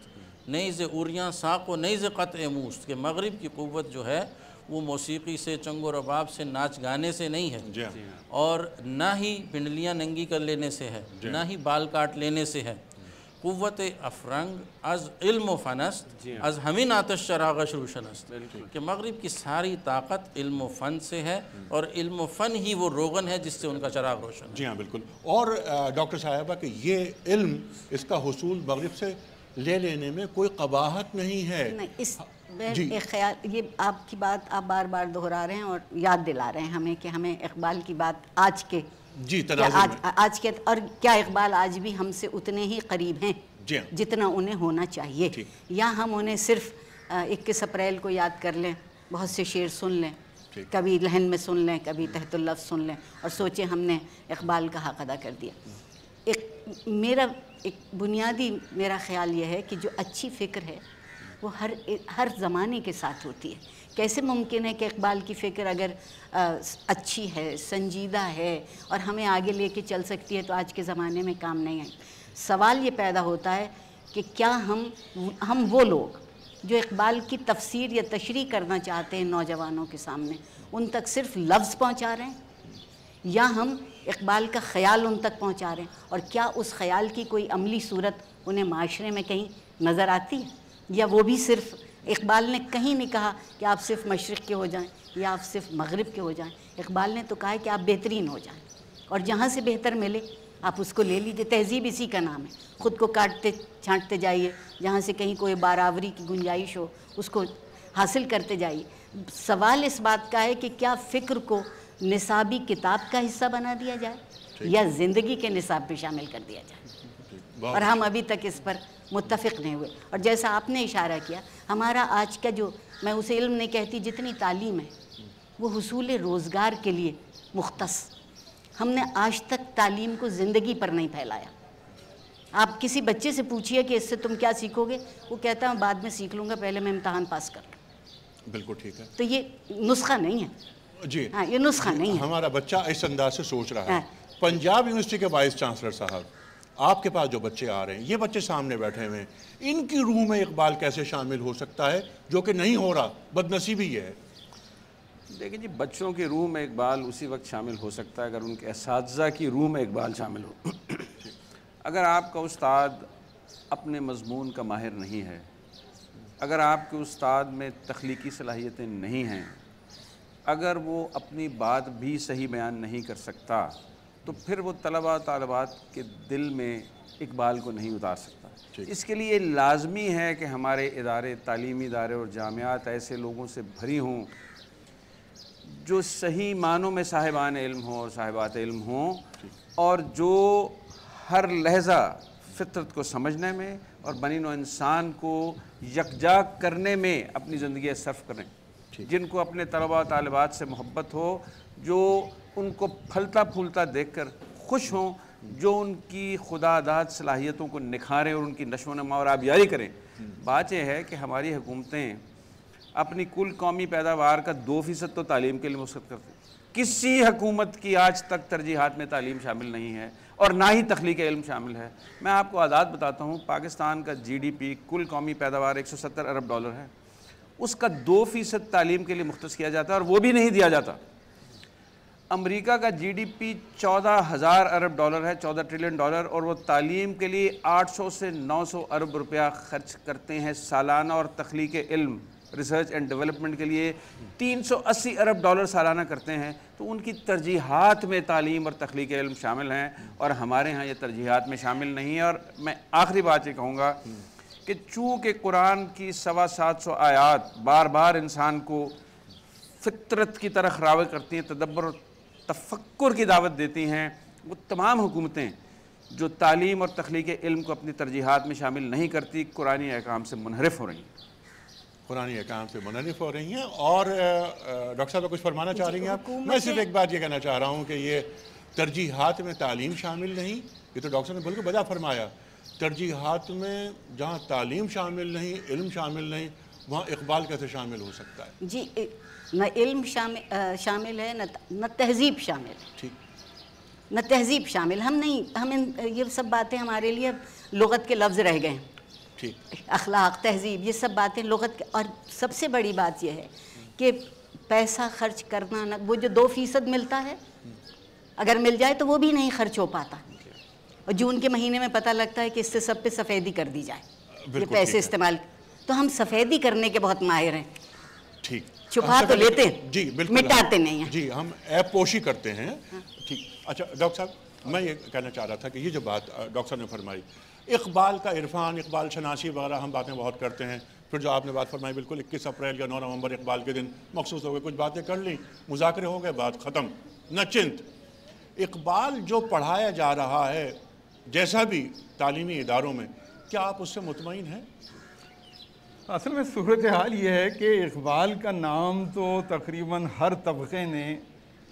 Speaker 5: نیز اوریاں ساق و نیز قطع موست. کہ مغرب کی قوت جو ہے وہ موسیقی سے, چنگ و رباب سے, ناچ گانے سے نہیں ہے, اور نہ ہی پنڈلیاں ننگی کر لینے سے ہے, نہ ہی بال کاٹ لینے سے ہے. قوت افرنگ از علم و فنست, از ہمیں آتش چراغش روشنست. کہ مغرب کی ساری طاقت علم و فن سے ہے, اور علم و فن ہی وہ روغن ہے جس سے ان کا چراغ روشن ہے.
Speaker 7: جی ہاں بالکل. اور ڈاکٹر صاحبہ کہ یہ علم, اس کا حصول مغرب سے لے لینے میں کوئی قباحت نہیں ہے.
Speaker 4: ایک خیال, یہ آپ کی بات آپ بار بار دہرا رہے ہیں اور یاد دلا رہے ہیں ہمیں کہ ہمیں اقبال کی بات آج کے
Speaker 7: جی تناظر میں
Speaker 4: آج کے اور کیا اقبال آج بھی ہم سے اتنے ہی قریب ہیں
Speaker 7: جی
Speaker 4: جتنا انہیں ہونا چاہیے، یا ہم انہیں صرف 21 اپریل کو یاد کر لیں، بہت سے شعر سن لیں، کبھی لحن میں سن لیں، کبھی تحت اللفظ سن لیں اور سوچیں ہم نے اقبال کا حق ادا کر دیا۔ ایک بنیادی میرا خیال یہ ہے کہ جو اچھی فکر ہے وہ ہر زمانے کے ساتھ ہوتی ہے۔ کیسے ممکن ہے کہ اقبال کی فکر اگر اچھی ہے، سنجیدہ ہے اور ہمیں آگے لے کے چل سکتی ہے تو آج کے زمانے میں کام نہیں آئی؟ سوال یہ پیدا ہوتا ہے کہ کیا ہم وہ لوگ جو اقبال کی تفسیر یا تشریح کرنا چاہتے ہیں نوجوانوں کے سامنے، ان تک صرف لفظ پہنچا رہے ہیں، یا ہم اقبال کا خیال ان تک پہنچا رہے ہیں، اور کیا اس خیال کی کوئی عملی صورت انہیں معاشرے میں کہیں نظر آتی ہے؟ یا وہ بھی صرف اقبال نے کہیں نہیں کہا کہ آپ صرف مشرق کے ہو جائیں یا آپ صرف مغرب کے ہو جائیں، اقبال نے تو کہا ہے کہ آپ بہترین ہو جائیں اور جہاں سے بہتر ملے آپ اس کو لے لیجیے۔ تہذیب اسی کا نام ہے، خود کو کاٹتے چھانٹتے جائیے، جہاں سے کہیں کوئی باراوری کی گنجائش ہو اس کو حاصل کرتے جائیے۔ سوال اس بات کا ہے کہ کیا فکر کو نصابی کتاب کا حصہ بنا دیا جائے یا زندگی کے نصاب پہ شامل کر دیا جائے، اور ہم ابھی تک اس پر متفق نہیں ہوئے۔ اور جیسا آپ نے اشارہ کیا، ہمارا آج کا جو، میں اسے علم نہیں کہتی، جتنی تعلیم ہے وہ حصول روزگار کے لیے مختص۔ ہم نے آج تک تعلیم کو زندگی پر نہیں پھیلایا۔ آپ کسی بچے سے پوچھئے کہ اس سے تم کیا سیکھو گے، وہ کہتا ہوں بعد میں سیکھ لوں گا، پہلے میں امتحان پاس کر لوں۔
Speaker 7: بالکل ٹھیک ہے،
Speaker 4: تو یہ نسخہ نہیں ہے
Speaker 7: جی
Speaker 4: ہاں، یہ نسخہ نہیں ہے۔
Speaker 7: ہمارا بچہ اس انداز سے سوچ رہا ہے۔ پنجاب یونیورسٹی کے وائس چانسلر صاحب، آپ کے پاس جو بچے آ رہے ہیں، یہ بچے سامنے بیٹھے ہوئے ہیں، ان کی روح میں اقبال کیسے شامل ہو سکتا ہے جو کہ نہیں ہو رہا؟ بدنصیبی یہ ہے۔
Speaker 6: دیکھیں جی، بچوں کی روح میں اقبال اسی وقت شامل ہو سکتا ہے اگر ان کے اساتذہ کی روح میں اقبال شامل ہو۔ اگر آپ کا استاد اپنے مضمون کا ماہر نہیں ہے، اگر آپ کے استاد میں تخلیقی صلاحیتیں نہیں ہیں، اگر وہ اپنی بات بھی صحیح بیان نہیں کر سکتا، تو پھر وہ طلباء طالبات کے دل میں اقبال کو نہیں اتار سکتا۔ اس کے لیے لازمی ہے کہ ہمارے ادارے، تعلیمی ادارے اور جامعات ایسے لوگوں سے بھری ہوں جو صحیح معنوں میں صاحبان علم ہوں اور صاحبات علم ہوں، اور جو ہر لحظہ فطرت کو سمجھنے میں اور بنی نوع انسان کو یکجا کرنے میں اپنی زندگی صرف کریں، جن کو اپنے طلباء طالبات سے محبت ہو، جو ان کو پھلتا پھولتا دیکھ کر خوش ہوں، جو ان کی خدا داد صلاحیتوں کو نکھاریں اور ان کی نشو و نما اور آبیاری کریں۔ بات یہ ہے کہ ہماری حکومتیں اپنی کل قومی پیداوار کا 2% تو تعلیم کے لیے مصرف کرتی ہیں۔ کسی حکومت کی آج تک ترجیحات میں تعلیم شامل نہیں ہے اور نہ ہی تخلیق علم شامل ہے۔ میں آپ کو اعداد بتاتا ہوں، پاکستان کا GDP کل قومی پیداوار 170 ارب ڈالر ہے، اس کا 2% تعلیم کے لیے مختص کیا جاتا ہے اور وہ بھی نہیں دیا جاتا۔ امریکہ کا GDP 14,000 ارب ڈالر ہے، 14 ٹریلین ڈالر، اور وہ تعلیم کے لیے 800 سے 900 ارب روپیہ خرچ کرتے ہیں سالانہ، اور تخلیق علم، ریسرچ اینڈ ڈیولپمنٹ کے لیے 380 ارب ڈالر سالانہ کرتے ہیں۔ تو ان کی ترجیحات میں تعلیم اور تخلیق علم شامل ہیں، اور ہمارے ہاں یہ ترجیحات میں شامل نہیں ہے۔ اور میں آخری بات یہ کہوں گا کہ چونکہ قرآن کی 725 آیات بار بار انسان کو فطرت کی طرف راغب کرتی ہیں، تدبر اور تفکر کی دعوت دیتی ہیں، وہ تمام حکومتیں جو تعلیم اور تخلیق علم کو اپنی ترجیحات میں شامل نہیں کرتی، قرآنی احکام سے منحرف ہو رہی ہیں۔
Speaker 7: قرآنی احکام سے منحرف ہو رہی ہیں۔ اور ڈاکٹر صاحب کچھ فرمانا چاہ رہی ہیں آپ؟ میں صرف ایک بات یہ کہنا چاہ رہا ہوں کہ یہ ترجیحات میں تعلیم شامل نہیں، یہ تو ڈاکٹر نے بالکل بجا فرمایا۔ ترجیحات میں جہاں تعلیم شامل نہیں، علم شامل نہیں، وہاں اقبال کیسے شامل ہو سکتا ہے؟
Speaker 4: جی، نہ علم شامل ہے، نہ تہذیب شامل ہے،
Speaker 7: ٹھیک،
Speaker 4: نہ تہذیب شامل۔ ہمیں یہ سب باتیں ہمارے لیے لغت کے لفظ رہ گئے ہیں، اخلاق، تہذیب، یہ سب باتیں لغت کے۔ اور سب سے بڑی بات یہ ہے کہ پیسہ خرچ کرنا، وہ جو 2% ملتا ہے، اگر مل جائے تو وہ بھی نہیں خرچ ہو پاتا، اور جون کے مہینے میں پتہ لگتا ہے کہ اس سے سب پہ سفیدی کر دی جائے، یہ پیسے استعمال۔ تو ہم سفیدی کرنے کے بہت ماہر ہیں،
Speaker 7: ٹھیک،
Speaker 4: چھپا تو لیتے ہیں،
Speaker 7: جی بالکل،
Speaker 4: مٹاتے نہیں ہیں،
Speaker 7: جی ہم ایپ پوشی کرتے ہیں، ٹھیک۔ اچھا ڈاکٹر صاحب، میں یہ کہنا چاہ رہا تھا کہ یہ جو بات ڈاکٹر صاحب نے فرمائی، اقبال کا عرفان، اقبال شناسی وغیرہ ہم باتیں بہت کرتے ہیں، پھر جو آپ نے بات فرمائی بالکل 21 اپریل یا 9 نومبر اقبال کے دن مخصوص ہو گئے، کچھ باتیں کر لیں، مذاکرے ہو گئے، بات ختم، نہ چنت۔ اقبال جو پڑھایا جا رہا ہے جیسا بھی تعلیمی اداروں میں، کیا آپ اس سے مطمئن ہیں؟
Speaker 3: اصل میں صورتحال یہ ہے کہ اقبال کا نام تو تقریباً ہر طبقے نے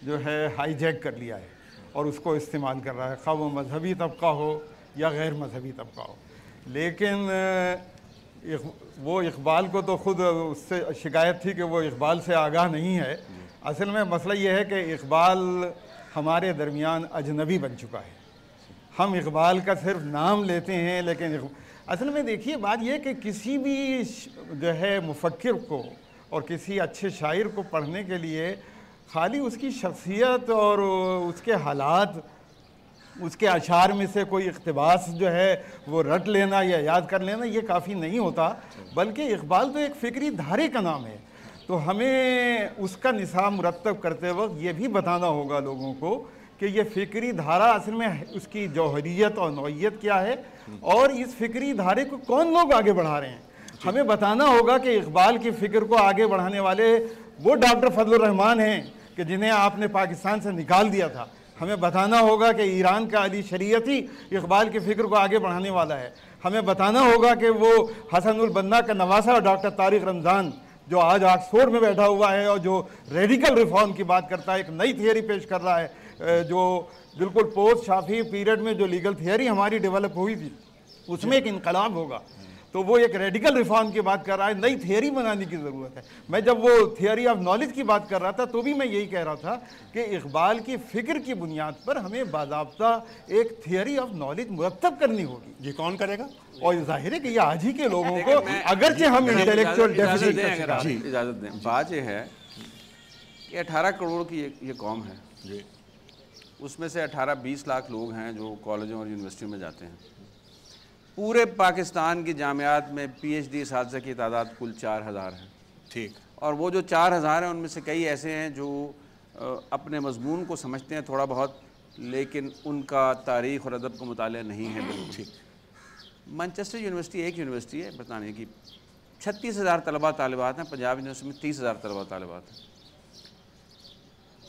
Speaker 3: جو ہے ہائی جیک کر لیا ہے اور اس کو استعمال کر رہا ہے، خواہ وہ مذہبی طبقہ ہو یا غیر مذہبی طبقہ ہو. لیکن وہ اقبال کو تو خود اس سے شکایت تھی کہ وہ اقبال سے آگاہ نہیں ہے. اصل میں مسئلہ یہ ہے کہ اقبال ہمارے درمیان اجنبی بن چکا ہے. ہم اقبال کا صرف نام لیتے ہیں، لیکن اصل میں دیکھیے بات یہ کہ کسی بھی جو ہے مفکر کو اور کسی اچھے شاعر کو پڑھنے کے لیے خالی اس کی شخصیت اور اس کے حالات، اس کے اشعار میں سے کوئی اقتباس جو ہے وہ رٹ لینا یا یاد کر لینا یہ کافی نہیں ہوتا، بلکہ اقبال تو ایک فکری دھارے کا نام ہے. تو ہمیں اس کا نصاب مرتب کرتے وقت یہ بھی بتانا ہوگا لوگوں کو کہ یہ فکری دھارا اصل میں اس کی جوہریت اور نوعیت کیا ہے اور اس فکری دھارے کو کون لوگ آگے بڑھا رہے ہیں. ہمیں بتانا ہوگا کہ اقبال کی فکر کو آگے بڑھانے والے وہ ڈاکٹر فضل الرحمان ہیں کہ جنہیں آپ نے پاکستان سے نکال دیا تھا. ہمیں بتانا ہوگا کہ ایران کا علی شریعتی اقبال کی فکر کو آگے بڑھانے والا ہے. ہمیں بتانا ہوگا کہ وہ حسن البنا کا نواسہ ڈاکٹر طارق رمضان جو آج آکسفورڈ میں بیٹھا ہوا ہے اور جو ریڈیکل ریفارم کی بات کرتا ہے، ایک نئی تھیوری پیش کر رہا ہے جو بالکل پوسٹ شافعی پیریڈ میں جو لیگل تھیوری ہماری ڈیولپ ہوئی تھی اس میں ایک انقلاب ہوگا. تو وہ ایک ریڈیکل ریفارم کی بات کر رہا ہے، نئی تھیوری بنانے کی ضرورت ہے. میں جب وہ تھیوری آف نالج کی بات کر رہا تھا تو بھی میں یہی کہہ رہا تھا کہ اقبال کی فکر کی بنیاد پر ہمیں باضابطہ ایک تھیوری آف نالج مرتب کرنی ہوگی.
Speaker 7: یہ کون کرے گا؟
Speaker 3: اور ظاہر ہے کہ یہ آج ہی کے لوگوں کو اگرچہ ہم انٹلیکچوئل ڈیفیسٹ کا شکار ہیں.
Speaker 6: اجازت دیں، بات یہ ہے کہ 18 کروڑ کی یہ قوم ہے، اس میں سے 18-20 لاکھ لوگ ہیں جو کالجوں اور یونیورسٹیوں میں جاتے ہیں. پورے پاکستان کی جامعات میں پی ایچ ڈی اساتذہ کی تعداد کل 4000 ہے.
Speaker 7: ٹھیک.
Speaker 6: اور وہ جو 4000 ہیں ان میں سے کئی ایسے ہیں جو اپنے مضمون کو سمجھتے ہیں تھوڑا بہت، لیکن ان کا تاریخ اور ادب کا مطالعہ نہیں ہے.
Speaker 7: ٹھیک.
Speaker 6: مانچسٹر یونیورسٹی ایک یونیورسٹی ہے برطانیہ کی، 36,000 طلباء طالبات ہیں. پنجاب یونیورسٹی میں 30,000 طلباء طالبات ہیں.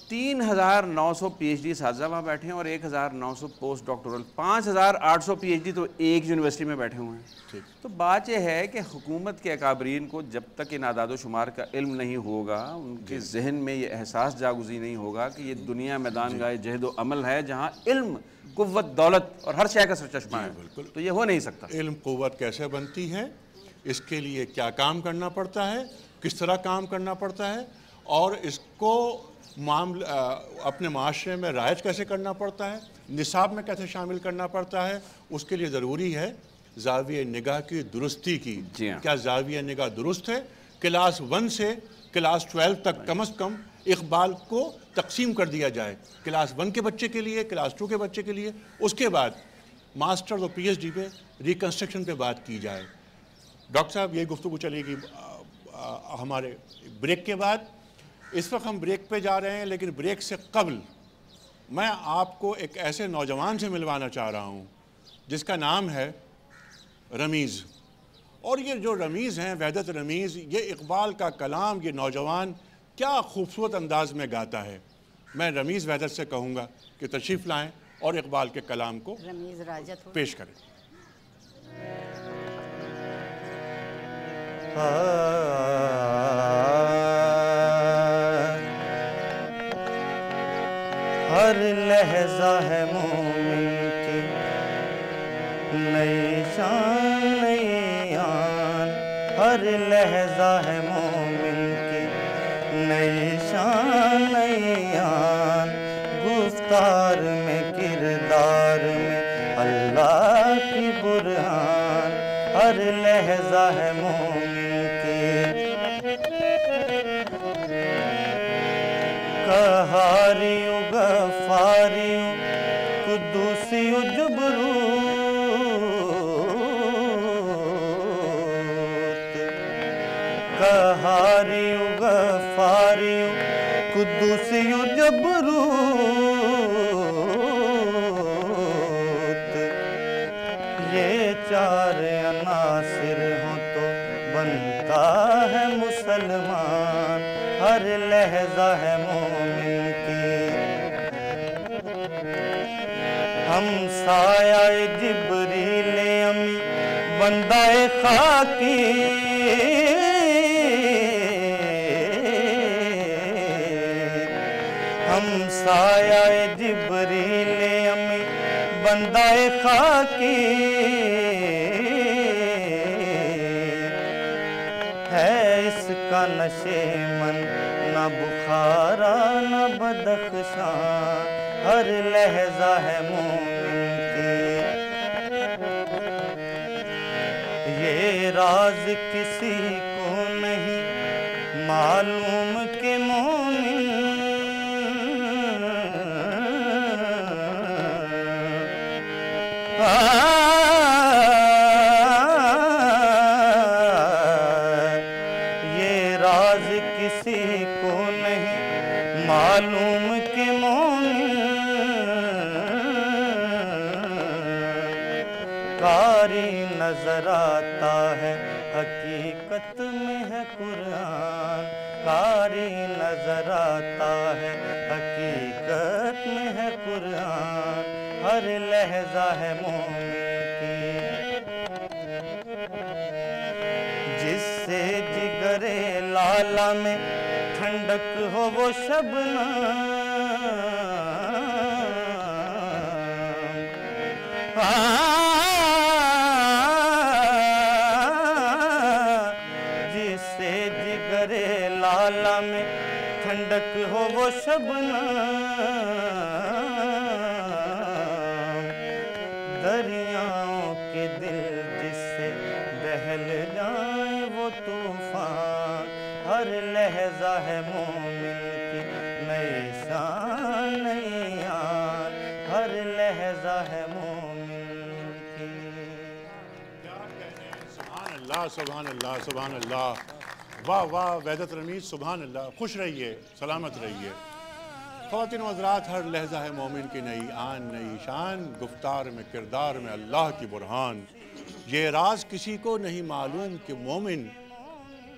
Speaker 6: 3,900 پی ایچ ڈی اساتذہ وہاں بیٹھے ہیں اور 1,900 post doctoral. 5,800 P H D تو ایک یونیورسٹی میں بیٹھے ہوئے ہیں. تو بات یہ ہے کہ حکومت کے اکابرین کو جب تک ان اعداد و شمار کا علم نہیں ہوگا، ان کے ذہن میں یہ احساس جاگزی نہیں ہوگا کہ یہ دنیا میدان گاہ جہد و عمل ہے جہاں علم، قوت، دولت اور ہر شے کا سرچشمہ ہے، تو یہ ہو نہیں سکتا.
Speaker 7: علم قوت کیسے بنتی ہے، اس کے لیے کیا کام کرنا پڑتا ہے، کس طرح کام کرنا پڑتا ہے، اور اس کو اپنے معاشرے میں رائج کیسے کرنا پڑتا ہے، نصاب میں کیسے شامل کرنا پڑتا ہے، اس کے لیے ضروری ہے زاویہ نگاہ کی درستی کی. کیا زاویہ نگاہ درست ہے؟ کلاس 1 سے کلاس 12 تک کم از کم اقبال کو تقسیم کر دیا جائے، کلاس 1 کے بچے کے لیے، کلاس 2 کے بچے کے لیے. اس کے بعد ماسٹر اور پی ایچ ڈی پہ ریکنسٹرکشن پہ بات کی جائے. ڈاکٹر صاحب یہ گفتگو چلے گی ہمارے بریک کے بعد. اس وقت ہم بریک پہ جا رہے ہیں، لیکن بریک سے قبل میں آپ کو ایک ایسے نوجوان سے ملوانا چاہ رہا ہوں جس کا نام ہے رمیز. اور یہ جو رمیز ہیں، وحدت رمیز، یہ اقبال کا کلام یہ نوجوان کیا خوبصورت انداز میں گاتا ہے. میں رمیز وحدت سے کہوں گا کہ تشریف لائیں اور اقبال کے کلام کو پیش کریں.
Speaker 10: ہر لہجہ ہے مومن کی نئی شان نئی آن، ہر لہجہ ہے مومن کی نئی شان نئی آن، گفتار میں کردار میں اللہ کی برہان، ہر لہجہ ہے مومن کی. قہاریو غفاریو قدوسیو جبروت، قہاریو غفاریو قدوسیو جبروت، یہ 4 عناصر ہوں تو بنتا ہے مسلمان، ہر لہجہ ہے مومن کی. ہم سایہ جبریل امی بندہ خاکی ہم سایہ جبریل امی بندہ خاکی ہے اس کا نشے من نہ بخارا نہ بدخشاں ہر لہجہ ہے مومن کی یہ راز کسی کو نہیں معلوم کہ مومن یہ راز کسی کو نہیں معلوم کہ مومن قاری نظر آتا ہے حقیقت میں ہے قرآن قاری نظر آتا ہے حقیقت میں ہے قرآن ہر لہجہ ہے مومن کی جس سے جگر لالا میں ٹھنڈک ہو وہ شبنم جس سے جگر لالا میں ٹھنڈک ہو وہ شبنم دریاؤں کے دل جس سے بہل جائیں وہ طوفان ہر لہجہ ہے مومن کی نئی شان نئی آن ہر لہجہ ہے مومن کی
Speaker 7: سبحان اللہ سبحان اللہ سبحان اللہ واہ واہ وحدت رمیز سبحان اللہ خوش رہیے سلامت رہیے خواتین و حضرات ہر لہجہ ہے مومن کی نئی آن نئی شان گفتار میں کردار میں اللہ کی برہان یہ راز کسی کو نہیں معلوم کہ مومن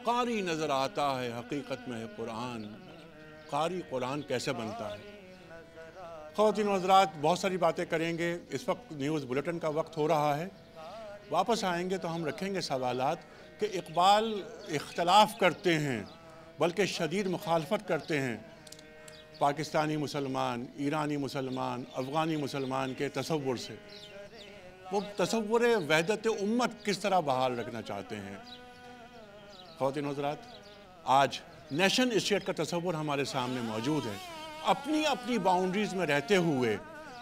Speaker 7: قاری نظر آتا ہے حقیقت میں ہے قرآن قاری قرآن کیسے بنتا ہے خواتین و حضرات بہت ساری باتیں کریں گے اس وقت نیوز بلیٹن کا وقت ہو رہا ہے واپس آئیں گے تو ہم رکھیں گے سوالات کہ اقبال اختلاف کرتے ہیں بلکہ شدید مخالفت کرتے ہیں پاکستانی مسلمان ایرانی مسلمان افغانی مسلمان کے تصور سے وہ تصور وحدت امت کس طرح بحال رکھنا چاہتے ہیں خواتین و حضرات آج نیشن اسٹیٹ کا تصور ہمارے سامنے موجود ہے اپنی اپنی باؤنڈریز میں رہتے ہوئے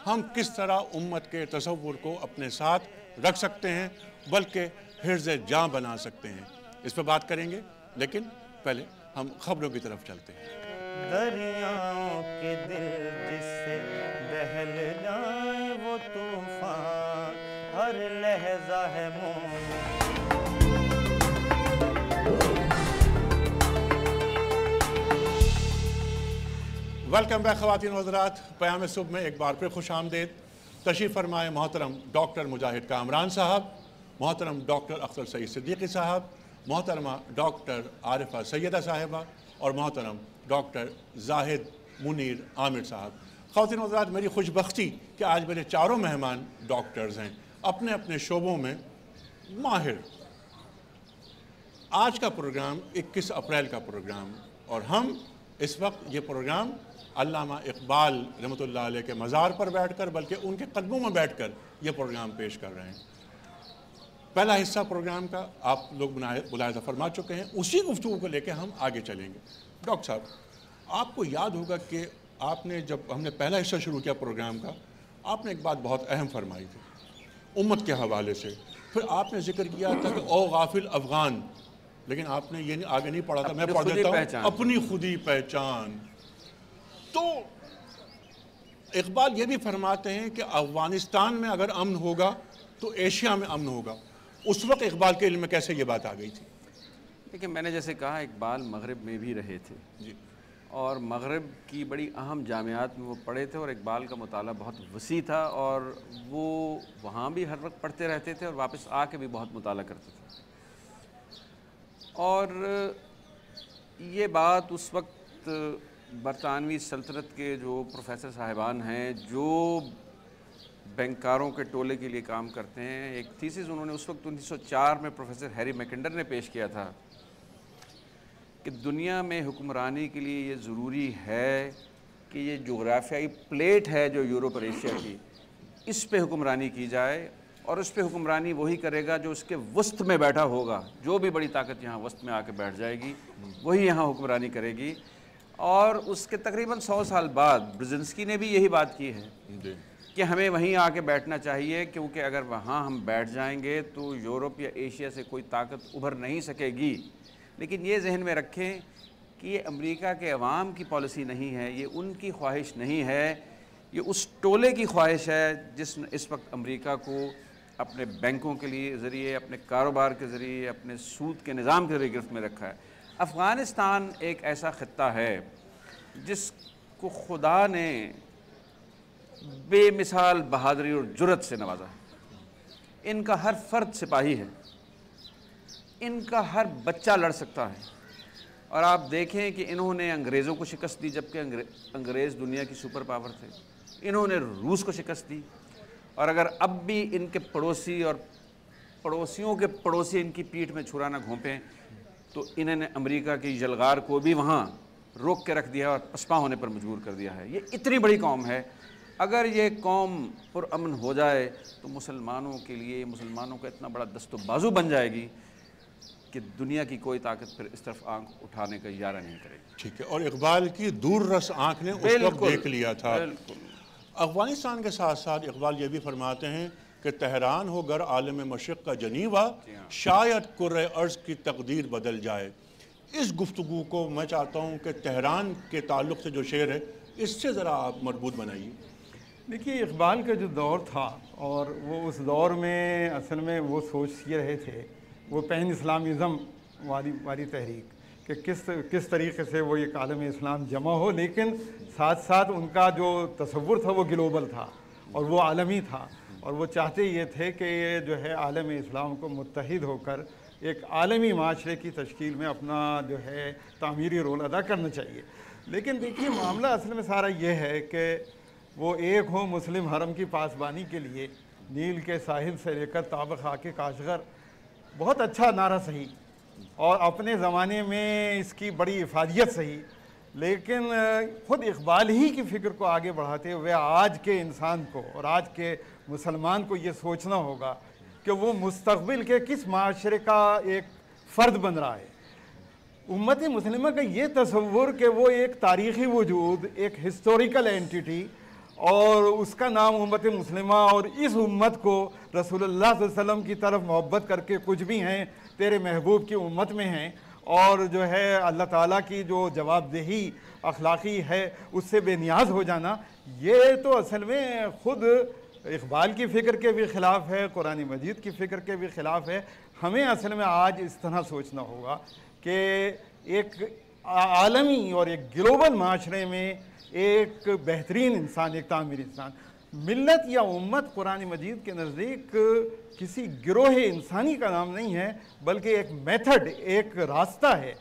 Speaker 7: ہم کس طرح امت کے تصور کو اپنے ساتھ رکھ سکتے ہیں بلکہ حرز جاں بنا سکتے ہیں اس پہ بات کریں گے لیکن پہلے ہم خبروں کی طرف چلتے ہیں
Speaker 10: دریاؤں کے دل جس سے بہل جائیں وہ طوفان ہر لہجہ ہے مومن
Speaker 7: ویلکم بیک خواتین و حضرات پیام صبح میں ایک بار پھر خوش آمدید تشریف فرمائے محترم ڈاکٹر مجاہد کامران صاحب محترم ڈاکٹر اختر سعید صدیقی صاحب محترمہ ڈاکٹر عارفہ سیدہ صاحبہ اور محترم ڈاکٹر زاہد منیر عامر صاحب خواتین و حضرات میری خوش بختی کہ آج میرے چاروں مہمان ڈاکٹرز ہیں اپنے اپنے شعبوں میں ماہر آج کا پروگرام 21 اپریل کا پروگرام اور ہم اس وقت یہ پروگرام علامہ اقبال رحمۃ اللہ علیہ کے مزار پر بیٹھ کر بلکہ ان کے قدموں میں بیٹھ کر یہ پروگرام پیش کر رہے ہیں پہلا حصہ پروگرام کا آپ لوگ ملاحظہ فرما چکے ہیں اسی گفتگو کو لے کے ہم آگے چلیں گے ڈاکٹر صاحب آپ کو یاد ہوگا کہ آپ نے جب ہم نے پہلا حصہ شروع کیا پروگرام کا آپ نے ایک بات بہت اہم فرمائی تھی امت کے حوالے سے پھر آپ نے ذکر کیا تھا کہ او غافل افغان لیکن آپ نے یہ آگے نہیں پڑھا تھا میں پڑھ دیتا ہوں اپنی خودی پہچان تو اقبال یہ بھی فرماتے ہیں کہ افغانستان میں اگر امن ہوگا تو ایشیا میں امن ہوگا اس وقت اقبال کے علم میں کیسے یہ بات آ گئی تھی
Speaker 6: دیکھیں میں نے جیسے کہا اقبال مغرب میں بھی رہے تھے
Speaker 7: جی
Speaker 6: اور مغرب کی بڑی اہم جامعات میں وہ پڑھے تھے اور اقبال کا مطالعہ بہت وسیع تھا اور وہ وہاں بھی ہر وقت پڑھتے رہتے تھے اور واپس آ کے بھی بہت مطالعہ کرتے تھے اور یہ بات اس وقت برطانوی سلطنت کے جو پروفیسر صاحبان ہیں جو بینکاروں کے ٹولے کے لیے کام کرتے ہیں. ایک تھیسس انہوں نے اس وقت 1904 میں پروفیسر ہیری میکنڈر نے پیش کیا تھا کہ دنیا میں حکمرانی کے لیے یہ ضروری ہے کہ یہ جغرافیائی پلیٹ ہے جو یورپ اور ایشیا کی، اس پہ حکمرانی کی جائے، اور اس پہ حکمرانی وہی کرے گا جو اس کے وسط میں بیٹھا ہوگا. جو بھی بڑی طاقت یہاں وسط میں آ کے بیٹھ جائے گی وہی یہاں حکمرانی کرے گی. اور اس کے تقریباً 100 سال بعد برزنسکی نے بھی یہی بات کی ہے کہ ہمیں وہیں آ کے بیٹھنا چاہیے، کیونکہ اگر وہاں ہم بیٹھ جائیں گے تو یورپ یا ایشیا سے کوئی طاقت ابھر نہیں سکے گی. لیکن یہ ذہن میں رکھیں کہ یہ امریکہ کے عوام کی پالیسی نہیں ہے، یہ ان کی خواہش نہیں ہے، یہ اس ٹولے کی خواہش ہے جس نے اس وقت امریکہ کو اپنے بینکوں کے لیے ذریعے، اپنے کاروبار کے ذریعے، اپنے سود کے نظام کے ذریعے گرفت میں رکھا ہے. افغانستان ایک ایسا خطہ ہے جس کو خدا نے بے مثال بہادری اور جرأت سے نوازا ہے. ان کا ہر فرد سپاہی ہے، ان کا ہر بچہ لڑ سکتا ہے. اور آپ دیکھیں کہ انہوں نے انگریزوں کو شکست دی جبکہ انگریز دنیا کی سپر پاور تھے. انہوں نے روس کو شکست دی، اور اگر اب بھی ان کے پڑوسی اور پڑوسیوں کے پڑوسی ان کی پیٹھ میں چھرا نہ گھونپیں تو انہوں نے امریکہ کی یلغار کو بھی وہاں روک کے رکھ دیا اور پسپا ہونے پر مجبور کر دیا ہے. یہ اتنی بڑی قوم ہے، اگر یہ قوم پرامن ہو جائے تو مسلمانوں کے لیے، مسلمانوں کا اتنا بڑا دست و بازو بن جائے گی کہ دنیا کی کوئی طاقت پھر اس طرف آنکھ اٹھانے کا اشارہ نہیں کرے گی.
Speaker 7: ٹھیک ہے. اور اقبال کی دور رس آنکھ نے اس وقت دیکھ لیا تھا. افغانستان کے ساتھ ساتھ اقبال یہ بھی فرماتے ہیں کہ تہران ہو گر عالم مشرق کا جنیوا، شاید کرۂ ارض کی تقدیر بدل جائے. اس گفتگو کو میں چاہتا ہوں کہ تہران کے تعلق سے جو شعر ہے اس سے ذرا آپ مربوط بنائیے.
Speaker 3: دیکھیے اقبال کا جو دور تھا، اور وہ اس دور میں اصل میں وہ سوچ یہ رہے تھے، وہ پین اسلامزم والی تحریک، کہ کس طریقے سے وہ ایک عالم اسلام جمع ہو، لیکن ساتھ ساتھ ان کا جو تصور تھا وہ گلوبل تھا اور وہ عالمی تھا. اور وہ چاہتے یہ تھے کہ یہ جو ہے عالم اسلام کو متحد ہو کر ایک عالمی معاشرے کی تشکیل میں اپنا جو ہے تعمیری رول ادا کرنا چاہیے. لیکن دیکھیے معاملہ اصل میں سارا یہ ہے کہ وہ ایک ہو مسلم حرم کی پاسبانی کے لیے نیل کے ساحل سے لے کر تاب خاک کاشغر، بہت اچھا نعرہ صحیح، اور اپنے زمانے میں اس کی بڑی افادیت صحیح. لیکن خود اقبال ہی کی فکر کو آگے بڑھاتے ہوئے آج کے انسان کو اور آج کے مسلمان کو یہ سوچنا ہوگا کہ وہ مستقبل کے کس معاشرے کا ایک فرد بن رہا ہے. امت مسلمہ کا یہ تصور کہ وہ ایک تاریخی وجود، ایک ہسٹوریکل اینٹیٹی، اور اس کا نام امت مسلمہ، اور اس امت کو رسول اللہ صلی اللہ علیہ وسلم کی طرف محبت کر کے کچھ بھی ہیں تیرے محبوب کی امت میں ہیں، اور جو ہے اللہ تعالیٰ کی جو جواب دہی اخلاقی ہے اس سے بے نیاز ہو جانا، یہ تو اصل میں خود اقبال کی فکر کے بھی خلاف ہے، قرآن مجید کی فکر کے بھی خلاف ہے. ہمیں اصل میں آج اس طرح سوچنا ہوگا کہ ایک عالمی اور ایک گلوبل معاشرے میں ایک بہترین انسان، ایک تعمیری انسان، ملت یا امت قرآن مجید کے نزدیک کسی گروہ انسانی کا نام نہیں ہے، بلکہ ایک میتھڈ، ایک راستہ ہے.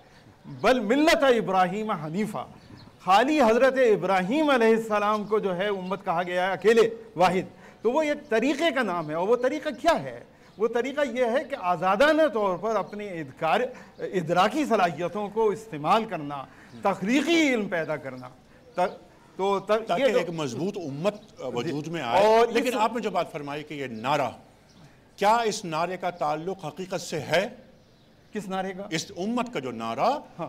Speaker 3: بل ملت ابراہیم حنیفہ، خالی حضرت ابراہیم علیہ السلام کو جو ہے امت کہا گیا ہے، اکیلے واحد. تو وہ ایک طریقے کا نام ہے، اور وہ طریقہ کیا ہے؟ وہ طریقہ یہ ہے کہ آزادانہ طور پر اپنی ادراکی صلاحیتوں کو استعمال کرنا، تخلیقی علم پیدا کرنا،
Speaker 7: تاکہ ایک مضبوط امت وجود میں آئے. لیکن آپ نے جو بات فرمائی کہ یہ نعرہ، کیا اس نعرے کا تعلق حقیقت سے ہے؟
Speaker 3: کس نعرے کا؟
Speaker 7: اس امت کا جو نعرہ.
Speaker 3: ہاں،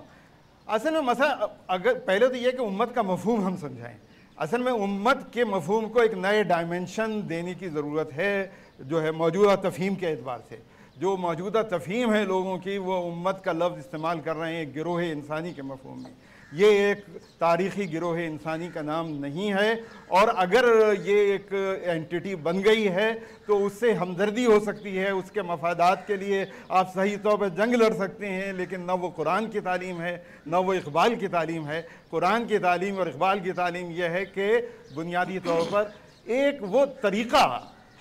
Speaker 3: اصل میں مسئلہ اگر پہلے تو یہ کہ امت کا مفہوم ہم سمجھائیں. اصل میں امت کے مفہوم کو ایک نئے ڈائمنشن دینے کی ضرورت ہے، جو ہے موجودہ تفہیم کے اعتبار سے. جو موجودہ تفہیم ہے لوگوں کی، وہ امت کا لفظ استعمال کر رہے ہیں گروہ انسانی کے مفہوم میں. یہ ایک تاریخی گروہ انسانی کا نام نہیں ہے، اور اگر یہ ایک اینٹیٹی بن گئی ہے تو اس سے ہمدردی ہو سکتی ہے، اس کے مفادات کے لیے آپ صحیح طور پر جنگ لڑ سکتے ہیں، لیکن نہ وہ قرآن کی تعلیم ہے نہ وہ اقبال کی تعلیم ہے. قرآن کی تعلیم اور اقبال کی تعلیم یہ ہے کہ بنیادی طور پر ایک وہ طریقہ،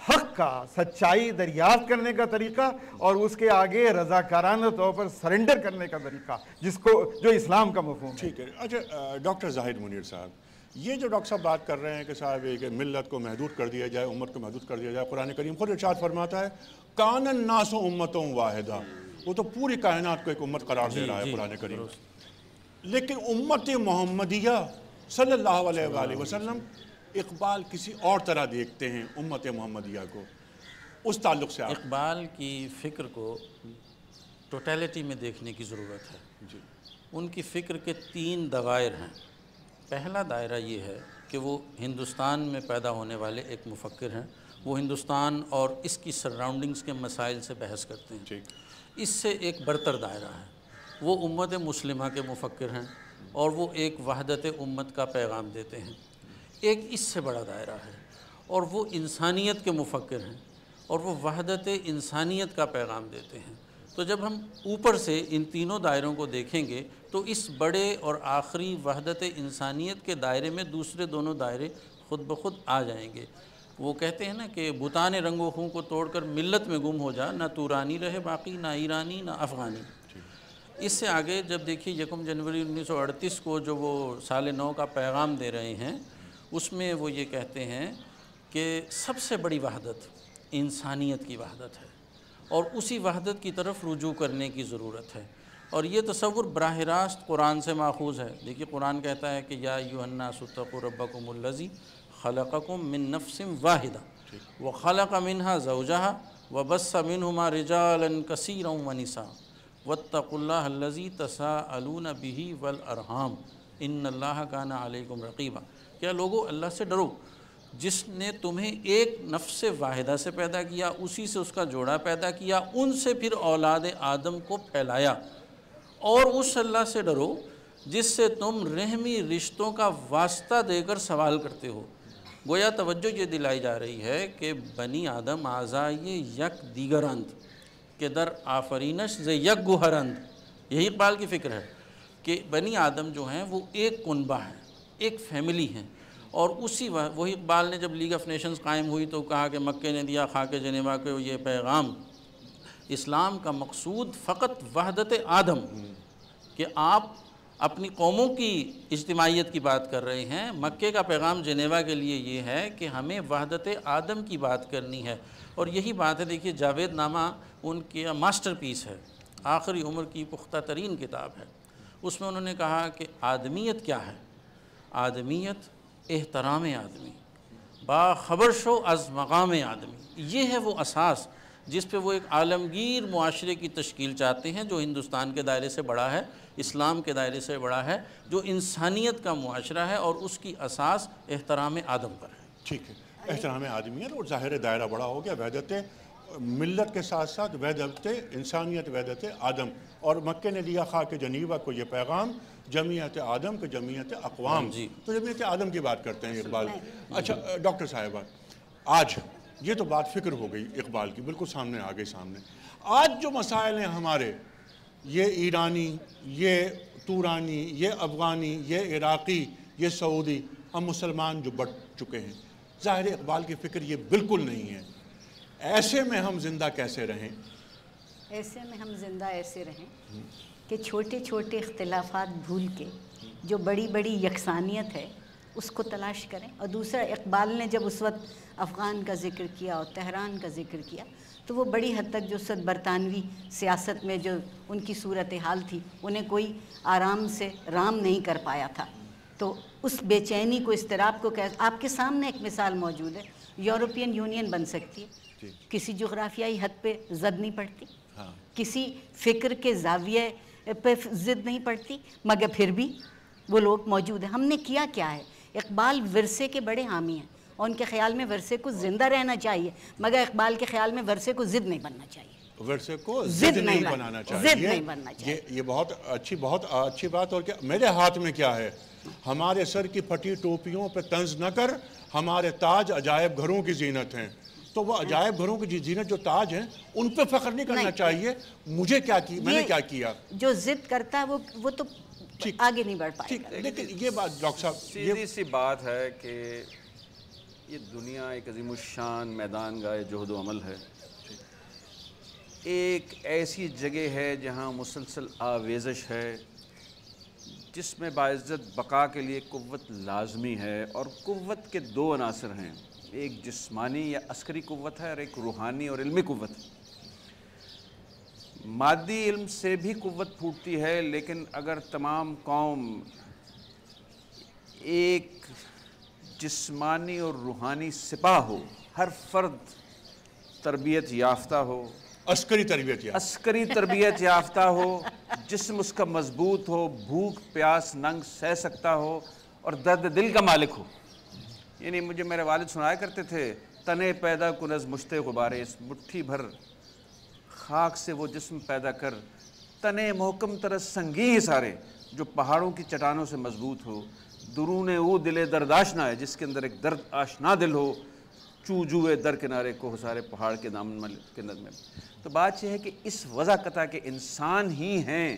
Speaker 3: حق کا، سچائی دریافت کرنے کا طریقہ، اور اس کے آگے رضاکارانہ طور پر سرنڈر کرنے کا طریقہ، جو اسلام کا مفہوم ہے.
Speaker 7: ٹھیک ہے. اچھا ڈاکٹر زاہد منیر صاحب، یہ جو ڈاکٹر صاحب بات کر رہے ہیں کہ صاحب یہ کہ ملت کو محدود کر دیا جائے، امت کو محدود کر دیا جائے، قرآن کریم خود ارشاد فرماتا ہے کان الناس امتوں واحدہ، وہ تو پوری کائنات کو ایک امت قرار دے رہا ہے قرآن کریم. لیکن امت محمدیہ صلی اللہ علیہ وآلہ وسلم اقبال کسی اور طرح دیکھتے ہیں امت محمدیہ کو. اس تعلق سے
Speaker 5: اقبال کی فکر کو ٹوٹیلٹی میں دیکھنے کی ضرورت ہے.
Speaker 7: جی.
Speaker 5: ان کی فکر کے 3 دائر ہیں. پہلا دائرہ یہ ہے کہ وہ ہندوستان میں پیدا ہونے والے ایک مفکر ہیں، وہ ہندوستان اور اس کی سراؤنڈنگز کے مسائل سے بحث کرتے ہیں. اس سے ایک برتر دائرہ ہے، وہ امت مسلمہ کے مفکر ہیں اور وہ ایک وحدت امت کا پیغام دیتے ہیں. ایک اس سے بڑا دائرہ ہے اور وہ انسانیت کے مفکر ہیں اور وہ وحدت انسانیت کا پیغام دیتے ہیں. تو جب ہم اوپر سے ان تینوں دائروں کو دیکھیں گے تو اس بڑے اور آخری وحدت انسانیت کے دائرے میں دوسرے دونوں دائرے خود بخود آ جائیں گے. وہ کہتے ہیں نا کہ بتان رنگ و خوں کو توڑ کر ملت میں گم ہو جا، نہ تورانی رہے باقی، نہ ایرانی نہ افغانی. اس سے آگے جب دیکھیے 1 جنوری 1938 کو جو وہ سال نو کا پیغام دے رہے ہیں، اس میں وہ یہ کہتے ہیں کہ سب سے بڑی وحدت انسانیت کی وحدت ہے اور اسی وحدت کی طرف رجوع کرنے کی ضرورت ہے. اور یہ تصور براہ راست قرآن سے ماخوذ ہے. دیکھیے قرآن کہتا ہے کہ یا ایھا الناس اتقوا ربکم الذی خلقکم من نفس واحدہ وخلق منها زوجها وبث منهما رجالا کثیرا ونساء واتقوا اللہ الذی تساءلون به والارحام ان اللہ کان علیکم رقیبا. کیا لوگو اللہ سے ڈرو جس نے تمہیں ایک نفس واحدہ سے پیدا کیا، اسی سے اس کا جوڑا پیدا کیا، ان سے پھر اولاد آدم کو پھیلایا، اور اس اللہ سے ڈرو جس سے تم رحمی رشتوں کا واسطہ دے کر سوال کرتے ہو. گویا توجہ یہ دلائی جا رہی ہے کہ بنی آدم آزائی یک دیگرند کہ در آفرینش ز یک گوہرند. یہی اقبال کی فکر ہے کہ بنی آدم جو ہیں وہ ایک کنبہ ہیں، ایک فیملی ہیں. اور اسی وہی اقبال نے جب لیگ آف نیشنز قائم ہوئی تو کہا کہ مکے نے دیا خاک جنیوا کو یہ پیغام، اسلام کا مقصود فقط وحدت آدم، کہ آپ اپنی قوموں کی اجتماعیت کی بات کر رہے ہیں. مکے کا پیغام جنیوا کے لیے یہ ہے کہ ہمیں وحدت آدم کی بات کرنی ہے. اور یہی بات ہے. دیکھیے جاوید نامہ ان کی ماسٹر پیس ہے، آخری عمر کی پختہ ترین کتاب ہے. اس میں انہوں نے کہا کہ آدمیت کیا ہے؟ آدمیت احترام آدمی، باخبر شو از مقام آدمی. یہ ہے وہ اساس جس پہ وہ ایک عالمگیر معاشرے کی تشکیل چاہتے ہیں جو ہندوستان کے دائرے سے بڑا ہے، اسلام کے دائرے سے بڑا ہے، جو انسانیت کا معاشرہ ہے اور اس کی اساس احترام آدم پر ہے.
Speaker 7: ٹھیک ہے، احترام آدمیت اور ظاہر دائرہ بڑا ہو گیا، وحدت ملت کے ساتھ ساتھ وحدت انسانیت، وحدت آدم. اور مکے نے دیا خاک جنیوا کو یہ پیغام، جمعیت آدم کے جمعیت اقوام. تو جمعیت آدم کی بات کرتے ہیں اقبال. اچھا ڈاکٹر صاحبہ، آج یہ تو بات فکر ہو گئی اقبال کی، بالکل سامنے آ گئی. سامنے آج جو مسائل ہیں ہمارے، یہ ایرانی، یہ تورانی، یہ افغانی، یہ عراقی، یہ سعودی، ہم مسلمان جو بٹ چکے ہیں، ظاہر اقبال کی فکر یہ بالکل نہیں ہے. ایسے میں ہم زندہ کیسے رہیں؟
Speaker 4: ایسے میں ہم زندہ ایسے رہیں کہ چھوٹے چھوٹے اختلافات بھول کے جو بڑی بڑی یکسانیت ہے اس کو تلاش کریں. اور دوسرا، اقبال نے جب اس وقت افغان کا ذکر کیا اور تہران کا ذکر کیا تو وہ بڑی حد تک جو اس وقت برطانوی سیاست میں جو ان کی صورتحال تھی انہیں کوئی آرام سے رام نہیں کر پایا تھا. تو اس بے چینی کو، اضطراب کو آپ کے سامنے ایک مثال موجود ہے. یورپین یونین بن سکتی ہے، کسی جغرافیائی حد پہ زد نہیں پڑتی، کسی فکر کے زاویے پہ زد نہیں پڑتی، مگر پھر بھی وہ لوگ موجود ہیں. ہم نے کیا ہے؟ اقبال ورثے کے بڑے حامی ہیں اور ان کے خیال میں ورثے کو زندہ رہنا چاہیے، مگر اقبال کے خیال میں ورثے کو ضد نہیں بننا چاہیے،
Speaker 7: ورثے کو ضد نہیں بنانا چاہیے. یہ بہت اچھی بات. اور کیا میرے ہاتھ میں کیا ہے؟ ہمارے سر کی پھٹی ٹوپیوں پہ طنز نہ کر، ہمارے تاج عجائب گھروں کی زینت ہیں. تو وہ عجائب گھروں کی زینت جو تاج ہیں ان پہ فخر نہیں کرنا چاہیے. مجھے کیا کی، میں نے کیا کیا. جو
Speaker 4: ضد کرتا ہے وہ تو آگے نہیں بڑھ پائے گا.
Speaker 7: لیکن یہ بات ڈاکٹر صاحب،
Speaker 6: سیدھی سی بات ہے کہ یہ دنیا ایک عظیم الشان میدان گاہ جہد و عمل ہے. ایک ایسی جگہ ہے جہاں مسلسل آویزش ہے، جس میں باعزت بقا کے لیے قوت لازمی ہے، اور قوت کے دو عناصر ہیں، ایک جسمانی یا عسکری قوت ہے اور ایک روحانی اور علمی قوت ہے۔ مادی علم سے بھی قوت پھوٹتی ہے، لیکن اگر تمام قوم ایک جسمانی اور روحانی سپاہ ہو، ہر فرد تربیت یافتہ ہو،
Speaker 7: عسکری تربیت
Speaker 6: یافتہ ہو، جسم اس کا مضبوط ہو، بھوک پیاس ننگ سہ سکتا ہو اور درد دل کا مالک ہو۔ یعنی مجھے میرے والد سنایا کرتے تھے، تنے پیدا کن از مشت غبارے، اس مٹھی بھر خاک سے وہ جسم پیدا کر، تنے محکم ترس سنگی سارے، جو پہاڑوں کی چٹانوں سے مضبوط ہو، درون او دل درد آشنا ہے، جس کے اندر ایک درد آشنا دل ہو، چو جوئے در کنارے کو سارے پہاڑ کے دامن کے میں۔ تو بات یہ ہے کہ اس وضع قطع کے انسان ہی ہیں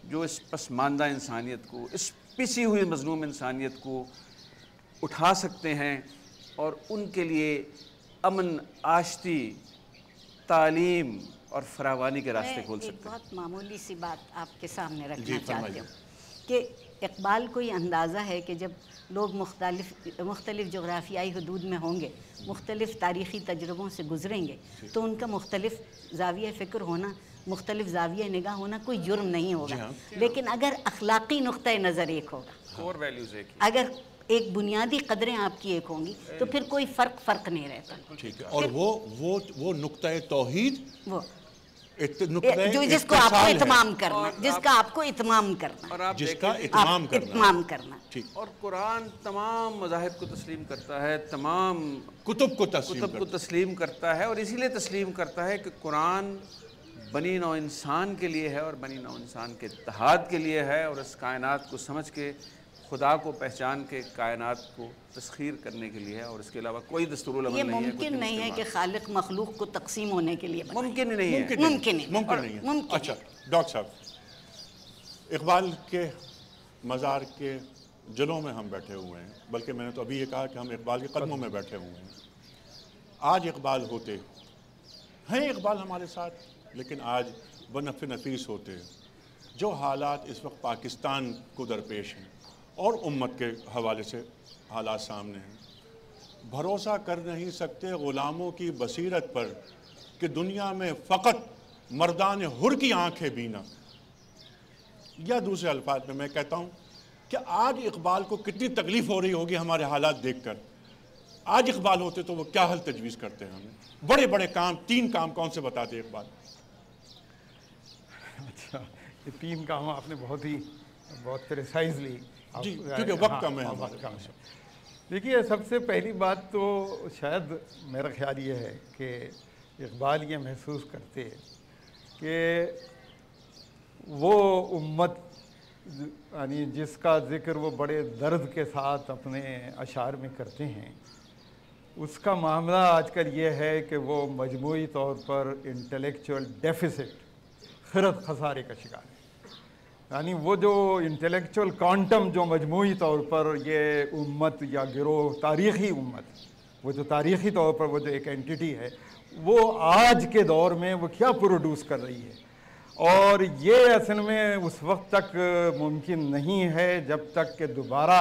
Speaker 6: جو اس پسماندہ انسانیت کو، اس پسی ہوئی مظلوم انسانیت کو اٹھا سکتے ہیں اور ان کے لیے امن، آشتی، تعلیم اور فراوانی کے راستے کھول سکتے ہیں۔
Speaker 4: ایک بہت معمولی سی بات آپ کے سامنے رکھنا چاہتی ہوں کہ اقبال کو یہ اندازہ ہے کہ جب لوگ مختلف جغرافیائی حدود میں ہوں گے، مختلف تاریخی تجربوں سے گزریں گے، تو ان کا مختلف زاویہ فکر ہونا، مختلف زاویہ نگاہ ہونا کوئی جرم نہیں ہوگا، لیکن اگر اخلاقی نقطۂ نظر ایک ہوگا،
Speaker 6: کور ویلیوز ایک،
Speaker 4: اگر ایک بنیادی قدریں آپ کی ایک ہوں گی، تو پھر کوئی فرق نہیں رہتا۔
Speaker 7: ٹھیک ہے، اور وہ نقطۂ توحید،
Speaker 4: وہ جو جس کو آپ کو اتمام کرنا، جس کا آپ کو اتمام کرنا،
Speaker 7: جس کا اتمام کرنا،
Speaker 6: اور قرآن تمام مذاہب کو تسلیم کرتا ہے، تمام
Speaker 7: کتب کو
Speaker 6: تسلیم کرتا ہے، اور اسی لیے تسلیم کرتا ہے کہ قرآن بنی نوع انسان کے لیے ہے اور بنی نوع انسان کے اتحاد کے لیے ہے، اور اس کائنات کو سمجھ کے، خدا کو پہچان کے کائنات کو تسخیر کرنے کے لیے ہے، اور اس کے علاوہ کوئی دستور العمل نہیں ہے۔
Speaker 4: یہ ممکن نہیں ہے کہ خالق مخلوق کو تقسیم ہونے کے لیے
Speaker 6: ممکن ہی نہیں ہے،
Speaker 7: ممکن نہیں ہے۔ اچھا ڈاکٹر صاحب، اقبال کے مزار کے جلوں میں ہم بیٹھے ہوئے ہیں، بلکہ میں نے تو ابھی یہ کہا کہ ہم اقبال کے قدموں میں بیٹھے ہوئے ہیں۔ آج اقبال ہوتے ہیں، اقبال ہمارے ساتھ، لیکن آج بنفع نفیس ہوتے ہیں۔ جو حالات اس وقت پاکستان کو درپیش ہیں اور امت کے حوالے سے حالات سامنے ہیں، بھروسہ کر نہیں سکتے غلاموں کی بصیرت پر کہ دنیا میں فقط مردان حر کی آنکھیں بینا، یا دوسرے الفاظ میں کہتا ہوں کہ آج اقبال کو کتنی تکلیف ہو رہی ہوگی ہمارے حالات دیکھ کر۔ آج اقبال ہوتے تو وہ کیا حل تجویز کرتے ہیں ہمیں؟ بڑے بڑے کام، 3 کام کون سے بتاتے اقبال؟
Speaker 3: اچھا، یہ 3 کام آپ نے بہت پریسائزلی،
Speaker 7: کیونکہ وقت کم ہے۔
Speaker 3: دیکھیے، سب سے پہلی بات تو شاید میرا خیال یہ ہے کہ اقبال یہ محسوس کرتے کہ وہ امت، یعنی جس کا ذکر وہ بڑے درد کے ساتھ اپنے اشعار میں کرتے ہیں، اس کا معاملہ آج کل یہ ہے کہ وہ مجموعی طور پر انٹلیکچوئل ڈیفیسٹ، خرد خسارے کا شکار ہے۔ یعنی وہ جو انٹلیکچوئل کوانٹم جو مجموعی طور پر یہ امت یا گروہ، تاریخی امت، وہ جو تاریخی طور پر وہ جو ایک اینٹیٹی ہے، وہ آج کے دور میں وہ کیا پروڈیوس کر رہی ہے، اور یہ اصل میں اس وقت تک ممکن نہیں ہے جب تک کہ دوبارہ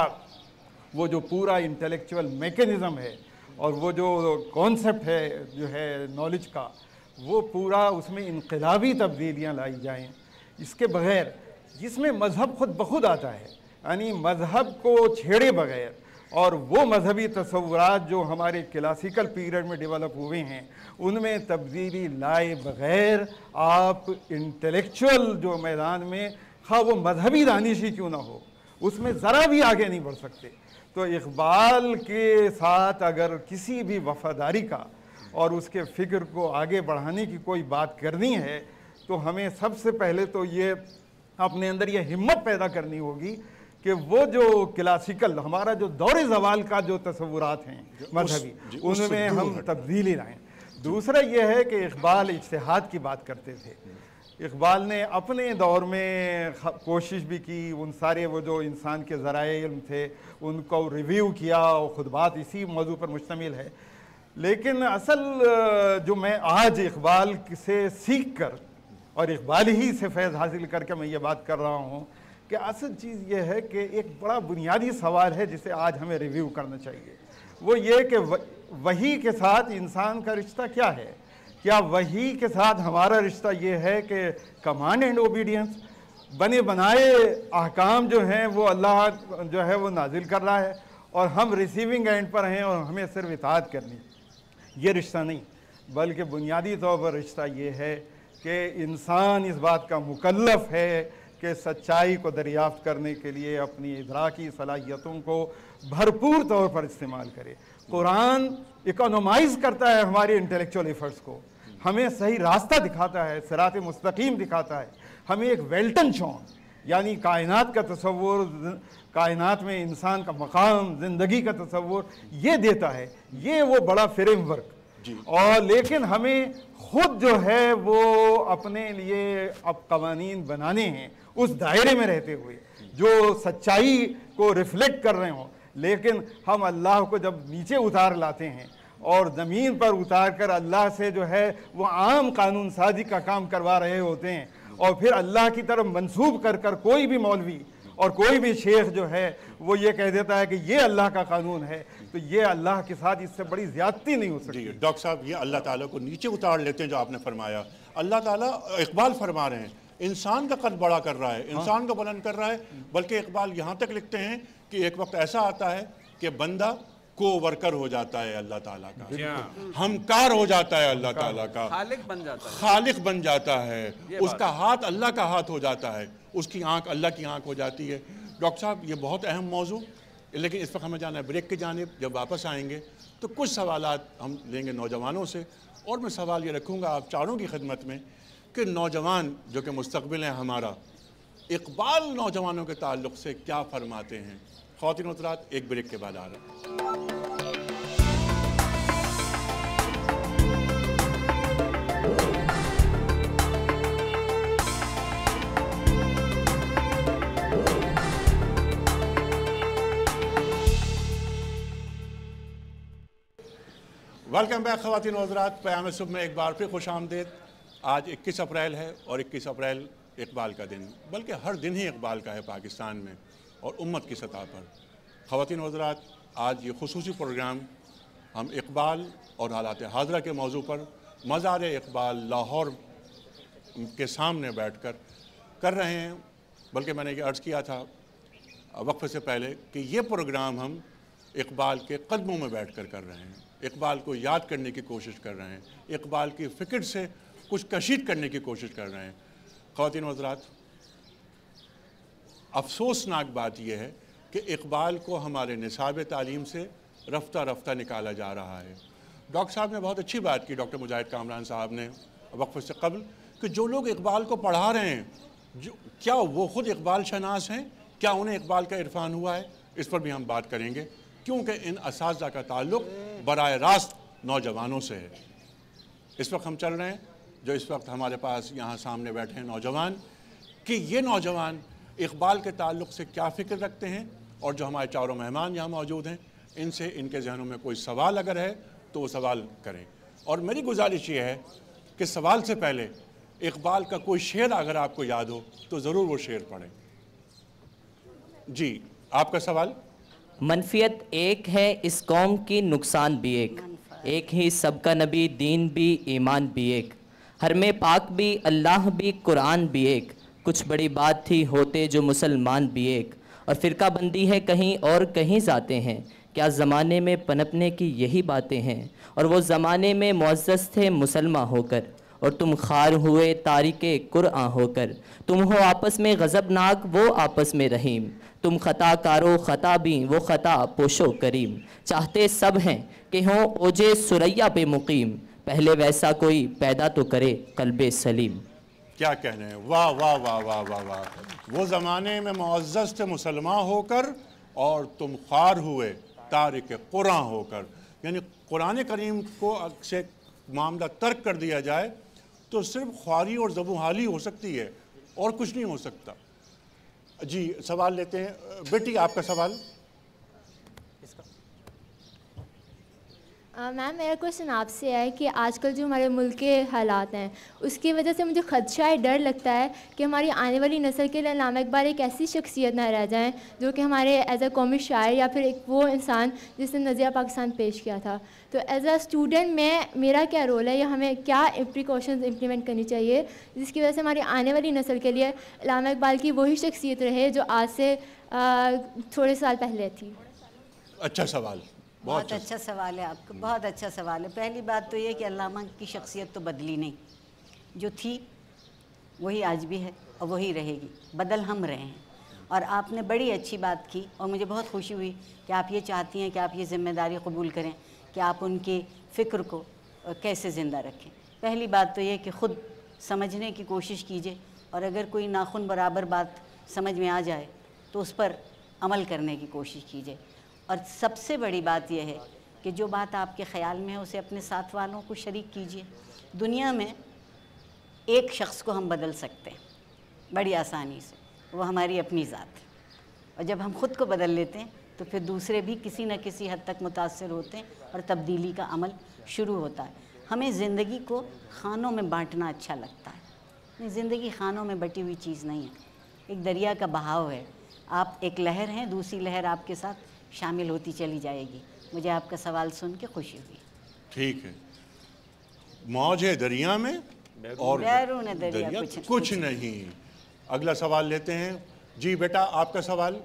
Speaker 3: وہ جو پورا انٹلیکچوئل میکینزم ہے اور وہ جو کانسیپٹ ہے جو ہے نالج کا، وہ پورا اس میں انقلابی تبدیلیاں لائی جائیں۔ اس کے بغیر، جس میں مذہب خود بخود آتا ہے، یعنی مذہب کو چھیڑے بغیر، اور وہ مذہبی تصورات جو ہمارے کلاسیکل پیریڈ میں ڈیولپ ہوئے ہیں، ان میں تبدیلی لائے بغیر آپ انٹلیکچوئل جو میدان میں، خواہ وہ مذہبی دانشی کیوں نہ ہو، اس میں ذرا بھی آگے نہیں بڑھ سکتے۔ تو اقبال کے ساتھ اگر کسی بھی وفاداری کا اور اس کے فکر کو آگے بڑھانے کی کوئی بات کرنی ہے، تو ہمیں سب سے پہلے تو یہ اپنے اندر یہ ہمت پیدا کرنی ہوگی کہ وہ جو کلاسیکل ہمارا جو دور زوال کا جو تصورات ہیں مذہبی، ان میں ہم تبدیلی لائیں۔ دوسرا یہ ہے کہ اقبال اجتہاد کی بات کرتے تھے۔ اقبال نے اپنے دور میں کوشش بھی کی، ان سارے وہ جو انسان کے ذرائع علم تھے ان کو ریویو کیا، اور خطبات اسی موضوع پر مشتمل ہے۔ لیکن اصل جو میں آج اقبال سے سیکھ کر اور اقبال ہی سے فیض حاصل کر کے میں یہ بات کر رہا ہوں کہ اصل چیز یہ ہے کہ ایک بڑا بنیادی سوال ہے جسے آج ہمیں ریویو کرنا چاہیے، وہ یہ کہ وحی کے ساتھ انسان کا رشتہ کیا ہے؟ کیا وحی کے ساتھ ہمارا رشتہ یہ ہے کہ کمانڈ اینڈ اوبیڈینس، بنے بنائے احکام جو ہیں وہ اللہ جو ہے وہ نازل کر رہا ہے اور ہم ریسیونگ اینڈ پر ہیں اور ہمیں صرف اطاعت کرنی؟ یہ رشتہ نہیں، بلکہ بنیادی طور پر رشتہ یہ ہے کہ انسان اس بات کا مکلف ہے کہ سچائی کو دریافت کرنے کے لیے اپنی ادراکی صلاحیتوں کو بھرپور طور پر استعمال کرے۔ قرآن اکانومائز کرتا ہے ہماری انٹلیکچوئل ایفرٹس کو، ہمیں صحیح راستہ دکھاتا ہے، صراط مستقیم دکھاتا ہے، ہمیں ایک ویلٹن شون یعنی کائنات کا تصور، کائنات میں انسان کا مقام، زندگی کا تصور یہ دیتا ہے۔ یہ وہ بڑا فریم ورک، اور لیکن ہمیں خود جو ہے وہ اپنے لیے اب قوانین بنانے ہیں اس دائرے میں رہتے ہوئے جو سچائی کو ریفلیکٹ کر رہے ہوں، لیکن ہم اللہ کو جب نیچے اتار لاتے ہیں اور زمین پر اتار کر اللہ سے جو ہے وہ عام قانون سازی کا کام کروا رہے ہوتے ہیں، اور پھر اللہ کی طرف منسوب کر کر کوئی بھی مولوی اور کوئی بھی شیخ جو ہے وہ یہ کہہ دیتا ہے کہ یہ اللہ کا قانون ہے، تو یہ اللہ کے ساتھ اس سے بڑی زیادتی نہیں ہو سکتی۔
Speaker 7: ڈاکٹر صاحب یہ اللہ تعالیٰ کو نیچے اتار لیتے ہیں جو آپ نے فرمایا۔ اللہ تعالیٰ اقبال فرما رہے ہیں انسان کا قد بڑا کر رہا ہے، انسان کو بلند کر رہا ہے، بلکہ اقبال یہاں تک لکھتے ہیں کہ ایک وقت ایسا آتا ہے کہ بندہ کو ورکر ہو جاتا ہے اللہ تعالیٰ کا، ہمکار ہو جاتا ہے اللہ تعالیٰ کا،
Speaker 6: خالق بن جاتا ہے،
Speaker 7: خالق بن جاتا ہے، اس کا ہاتھ اللہ کا ہاتھ ہو جاتا ہے، اس کی آنکھ اللہ کی آنکھ ہو جاتی ہے۔ ڈاکٹر صاحب یہ بہت اہم موضوع، لیکن اس وقت ہمیں جانا ہے بریک کی جانب۔ جب واپس آئیں گے تو کچھ سوالات ہم لیں گے نوجوانوں سے، اور میں سوال یہ رکھوں گا آپ چاروں کی خدمت میں کہ نوجوان جو کہ مستقبل ہے ہمارا، اقبال نوجوانوں کے تعلق سے کیا فرماتے ہیں؟ خواتین و حضرات ایک بریک کے بعد آ رہے ہیں۔ ویلکم بیک خواتین و حضرات، پیام صبح میں ایک بار پھر خوش آمدید۔ آج 21 اپریل ہے اور 21 اپریل اقبال کا دن، بلکہ ہر دن ہی اقبال کا ہے پاکستان میں اور امت کی سطح پر۔ خواتین و حضرات، آج یہ خصوصی پروگرام ہم اقبال اور حالات حاضرہ کے موضوع پر مزار اقبال لاہور کے سامنے بیٹھ کر کر رہے ہیں، بلکہ میں نے یہ عرض کیا تھا وقفے سے پہلے کہ یہ پروگرام ہم اقبال کے قدموں میں بیٹھ کر کر رہے ہیں، اقبال کو یاد کرنے کی کوشش کر رہے ہیں، اقبال کی فکر سے کچھ کشید کرنے کی کوشش کر رہے ہیں۔ خواتین و حضرات، افسوسناک بات یہ ہے کہ اقبال کو ہمارے نصاب تعلیم سے رفتہ رفتہ نکالا جا رہا ہے۔ ڈاکٹر صاحب نے بہت اچھی بات کی، ڈاکٹر مجاہد کامران صاحب نے وقفے سے قبل، کہ جو لوگ اقبال کو پڑھا رہے ہیں کیا وہ خود اقبال شناس ہیں؟ کیا انہیں اقبال کا عرفان ہوا ہے؟ اس پر بھی ہم بات کریں گے، کیونکہ ان اساتذہ کا تعلق براہ راست نوجوانوں سے ہے۔ اس وقت ہم چل رہے ہیں، جو اس وقت ہمارے پاس یہاں سامنے بیٹھے ہیں نوجوان، کہ یہ نوجوان اقبال کے تعلق سے کیا فکر رکھتے ہیں، اور جو ہمارے چاروں مہمان یہاں موجود ہیں ان سے ان کے ذہنوں میں کوئی سوال اگر ہے تو وہ سوال کریں۔ اور میری گزارش یہ ہے کہ سوال سے پہلے اقبال کا کوئی شعر اگر آپ کو یاد ہو تو ضرور وہ شعر پڑھیں۔ جی آپ کا سوال؟
Speaker 11: منفیت ایک ہے اس قوم کی، نقصان بھی ایک ہی سب کا نبی، دین بھی ایمان بھی ایک، حرم پاک بھی اللہ بھی قرآن بھی ایک، کچھ بڑی بات تھی ہوتے جو مسلمان بھی ایک، اور فرقہ بندی ہے کہیں اور کہیں ذاتیں ہیں، کیا زمانے میں پنپنے کی یہی باتیں ہیں، اور وہ زمانے میں معزز تھے مسلمان ہو کر، اور تم خار ہوئے تارک قرآن ہو کر، تم ہو آپس میں غضبناک وہ آپس میں رحیم، تم خطا کارو خطا بھی وہ خطا پوشو کریم، چاہتے سب ہیں کہ ہوں اوجے سریا پہ مقیم، پہلے ویسا کوئی پیدا تو کرے قلب سلیم۔
Speaker 7: کیا کہنے ہیں، واہ واہ واہ واہ واہ واہ۔ وہ زمانے میں معزز تھے مسلمان ہو کر اور تم خوار ہوئے تارک قرآن ہو کر، یعنی قرآن کریم کو سے معاملہ ترک کر دیا جائے تو صرف خواری اور زبونحالی ہو سکتی ہے اور کچھ نہیں ہو سکتا۔ جی سوال لیتے ہیں، بیٹی آپ کا سوال۔
Speaker 12: میم میرا کوشچن آپ سے ہے کہ آج کل جو ہمارے ملک کے حالات ہیں اس کی وجہ سے مجھے خدشہ ہے، ڈر لگتا ہے کہ ہماری آنے والی نسل کے لیے علامہ اقبال ایک ایسی شخصیت نہ رہ جائیں جو کہ ہمارے ایز اے قومی شاعر یا پھر ایک وہ انسان جس نے نظریہ پاکستان پیش کیا تھا. تو ایز اے اسٹوڈنٹ میرا کیا رول ہے یا ہمیں کیا پریکاشنز امپلیمنٹ کرنی چاہیے جس کی وجہ سے ہماری آنے والی نسل کے لیے علامہ اقبال کی وہی شخصیت رہے جو آج سے تھوڑے سال پہلے تھی؟
Speaker 7: اچھا سوال،
Speaker 4: بہت اچھا سوال ہے آپ کا، بہت اچھا سوال ہے. پہلی بات تو یہ کہ علامہ کی شخصیت تو بدلی نہیں، جو تھی وہی آج بھی ہے اور وہی رہے گی، بدل ہم رہے ہیں. اور آپ نے بڑی اچھی بات کی اور مجھے بہت خوشی ہوئی کہ آپ یہ چاہتی ہیں کہ آپ یہ ذمہ داری قبول کریں کہ آپ ان کی فکر کو کیسے زندہ رکھیں. پہلی بات تو یہ کہ خود سمجھنے کی کوشش کیجئے، اور اگر کوئی ناخن برابر بات سمجھ میں آ جائے تو اس پر عمل کرنے کی کوشش کیجئے. اور سب سے بڑی بات یہ ہے کہ جو بات آپ کے خیال میں ہے اسے اپنے ساتھ والوں کو شریک کیجئے. دنیا میں ایک شخص کو ہم بدل سکتے ہیں بڑی آسانی سے، وہ ہماری اپنی ذات ہے. اور جب ہم خود کو بدل لیتے ہیں تو پھر دوسرے بھی کسی نہ کسی حد تک متاثر ہوتے ہیں اور تبدیلی کا عمل شروع ہوتا ہے. ہمیں زندگی کو خانوں میں بانٹنا اچھا لگتا ہے. زندگی خانوں میں بٹی ہوئی چیز نہیں ہے، ایک دریا کا بہاؤ ہے. آپ ایک لہر ہیں، دوسری لہر آپ کے ساتھ شامل ہوتی چلی جائے گی. مجھے آپ کا سوال سن کے خوشی ہوئی.
Speaker 7: ٹھیک ہے، موج ہے دریا میں اور
Speaker 4: بیرون دریا
Speaker 7: کچھ نہیں. اگلا سوال لیتے ہیں. جی بیٹا، آپ کا سوال.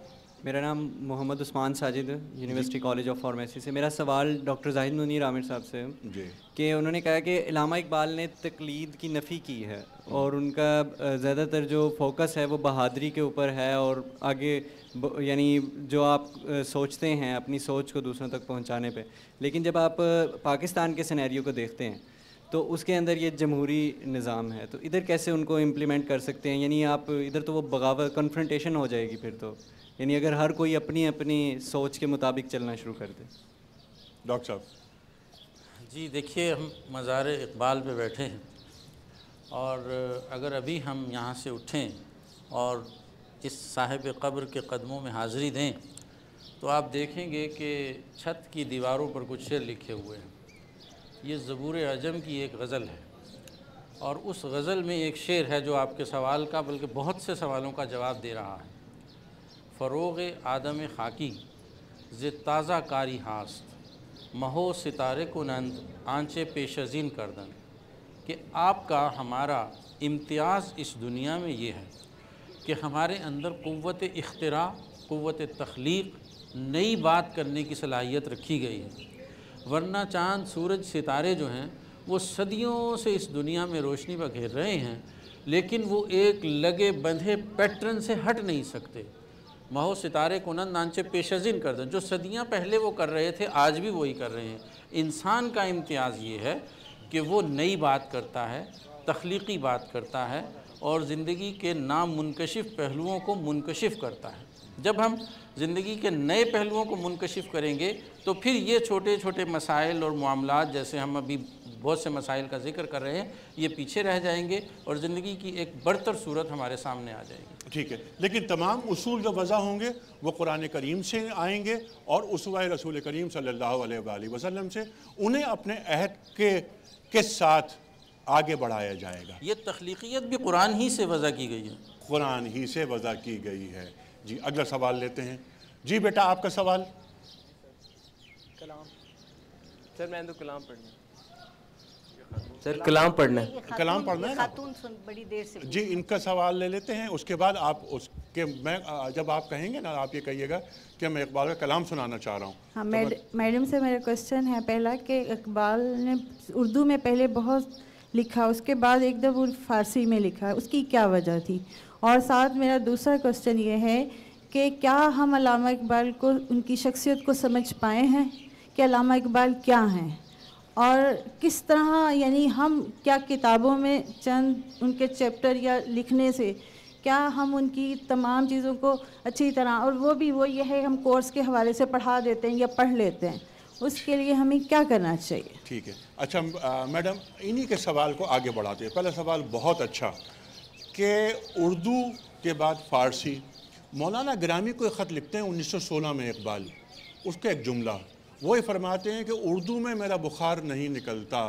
Speaker 13: میرا نام Muhammad Usman Sajid, University College of Pharmacy سے. میرا سوال ڈاکٹر زاہد منیر عامر صاحب سے
Speaker 7: جی
Speaker 13: کہ انہوں نے کہا کہ علامہ اقبال نے تقلید کی نفی کی ہے اور ان کا زیادہ تر جو فوکس ہے وہ بہادری کے اوپر ہے، اور آگے یعنی جو آپ سوچتے ہیں اپنی سوچ کو دوسروں تک پہنچانے پہ. لیکن جب آپ پاکستان کے سینیریو کو دیکھتے ہیں تو اس کے اندر یہ جمہوری نظام ہے، تو ادھر کیسے ان کو امپلیمنٹ کر سکتے ہیں؟ یعنی آپ ادھر تو وہ بغاوت کنفرنٹیشن ہو جائے گی پھر تو، یعنی اگر ہر کوئی اپنی اپنی سوچ کے مطابق چلنا شروع کر دے.
Speaker 7: ڈاکٹر صاحب.
Speaker 5: جی دیکھیے، ہم مزار اقبال پہ بیٹھے ہیں اور اگر ابھی ہم یہاں سے اٹھیں اور اس صاحب قبر کے قدموں میں حاضری دیں تو آپ دیکھیں گے کہ چھت کی دیواروں پر کچھ شعر لکھے ہوئے ہیں. یہ زبور عجم کی ایک غزل ہے اور اس غزل میں ایک شعر ہے جو آپ کے سوال کا بلکہ بہت سے سوالوں کا جواب دے رہا ہے. فروغ آدم خاکی ز تازہ کاری ہاست، مہو ستارے کنند آنچے پیشزین کردن. کہ آپ کا ہمارا امتیاز اس دنیا میں یہ ہے کہ ہمارے اندر قوت اختراع، قوت تخلیق، نئی بات کرنے کی صلاحیت رکھی گئی ہے. ورنہ چاند، سورج، ستارے جو ہیں وہ صدیوں سے اس دنیا میں روشنی پر گھیر رہے ہیں، لیکن وہ ایک لگے بندھے پیٹرن سے ہٹ نہیں سکتے. مہو ستارے کنند آنچے پیشزین کر دیں، جو صدیاں پہلے وہ کر رہے تھے آج بھی وہی کر رہے ہیں. انسان کا امتیاز یہ ہے کہ وہ نئی بات کرتا ہے، تخلیقی بات کرتا ہے اور زندگی کے نامنکشف پہلوؤں کو منکشف کرتا ہے. جب ہم زندگی کے نئے پہلوؤں کو منکشف کریں گے تو پھر یہ چھوٹے چھوٹے مسائل اور معاملات، جیسے ہم ابھی بہت سے مسائل کا ذکر کر رہے ہیں، یہ پیچھے رہ جائیں گے اور زندگی کی ایک برتر صورت ہمارے سامنے آ جائے گی.
Speaker 7: ٹھیک ہے، لیکن تمام اصول جو وضع ہوں گے وہ قرآن کریم سے آئیں گے اور اسوہ رسول کریم صلی اللہ علیہ وآلہ وسلم سے. انہیں اپنے عہد کے ساتھ آگے بڑھایا جائے گا.
Speaker 5: یہ تخلیقیت بھی قرآن ہی سے وضع کی گئی ہے.
Speaker 7: قرآن ہی سے وضع کی گئی ہے. جی اگلا سوال لیتے ہیں. جی بیٹا، آپ کا سوال.
Speaker 9: کلام. سر میں تو کلام پڑھنا. سر کلام پڑھنا ہے.
Speaker 7: کلام پڑھنا ہے نا؟
Speaker 4: خاتون بڑی دیر سے.
Speaker 7: جی ان کا سوال لے لیتے ہیں، اس کے بعد آپ اس کے میں جب آپ کہیں گے نا آپ یہ کہیے گا کہ میں اقبال کا کلام سنانا چاہ رہا ہوں.
Speaker 14: ہاں میڈم سے میرا کوشچن ہے پہلا کہ اقبال نے اردو میں پہلے بہت لکھا، اس کے بعد ایک دفعہ فارسی میں لکھا، اس کی کیا وجہ تھی؟ اور ساتھ میرا دوسرا کوشچن یہ ہے کہ کیا ہم علامہ اقبال کو ان کی شخصیت کو سمجھ پائے ہیں کہ علامہ اقبال کیا ہیں، اور کس طرح یعنی ہم کیا کتابوں میں چند ان کے چیپٹر یا لکھنے سے کیا ہم ان کی تمام چیزوں کو اچھی طرح، اور وہ بھی وہ یہ ہے ہم کورس کے حوالے سے پڑھا دیتے ہیں یا پڑھ لیتے ہیں، اس کے لیے ہمیں کیا کرنا چاہیے؟
Speaker 7: ٹھیک ہے. اچھا میڈم، انہی کے سوال کو آگے بڑھاتے ہیں. پہلا سوال بہت اچھا کہ اردو کے بعد فارسی. مولانا گرامی کو ایک خط لکھتے ہیں 1916 میں اقبال. اس کا ایک جملہ وہ یہ فرماتے ہیں کہ اردو میں میرا بخار نہیں نکلتا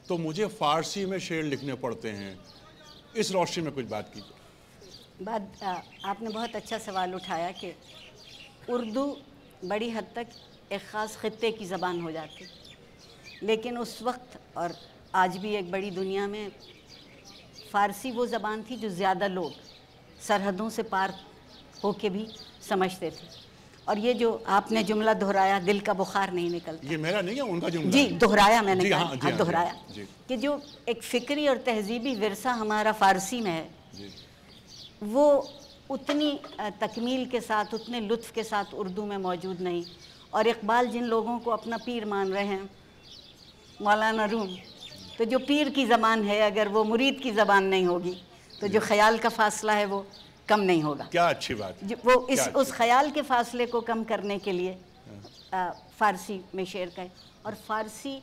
Speaker 7: تو مجھے فارسی میں شعر لکھنے پڑتے ہیں. اس روشنی میں کچھ بات کیجیے.
Speaker 4: آپ نے بہت اچھا سوال اٹھایا کہ اردو بڑی حد تک ایک خاص خطے کی زبان ہو جاتی، لیکن اس وقت اور آج بھی ایک بڑی دنیا میں فارسی وہ زبان تھی جو زیادہ لوگ سرحدوں سے پار ہو کے بھی سمجھتے تھے. اور یہ جو آپ نے جملہ دہرایا دل کا بخار نہیں نکلتا،
Speaker 7: یہ میرا نہیں ہے، ان کا جملہ.
Speaker 4: جی دہرایا میں نے
Speaker 7: جی
Speaker 4: کہا،
Speaker 7: ہاں
Speaker 4: دہرایا
Speaker 7: جی.
Speaker 4: کہ جو ایک فکری اور تہذیبی ورثہ ہمارا فارسی میں ہے وہ اتنی تکمیل کے ساتھ، اتنے لطف کے ساتھ اردو میں موجود نہیں. اور اقبال جن لوگوں کو اپنا پیر مان رہے ہیں، مولانا روم، تو جو پیر کی زبان ہے اگر وہ مرید کی زبان نہیں ہوگی تو جو خیال کا فاصلہ ہے وہ کم نہیں ہوگا.
Speaker 7: کیا اچھی بات.
Speaker 4: وہ اس خیال کے فاصلے کو کم کرنے کے لیے فارسی میں شعر کا ہے. اور فارسی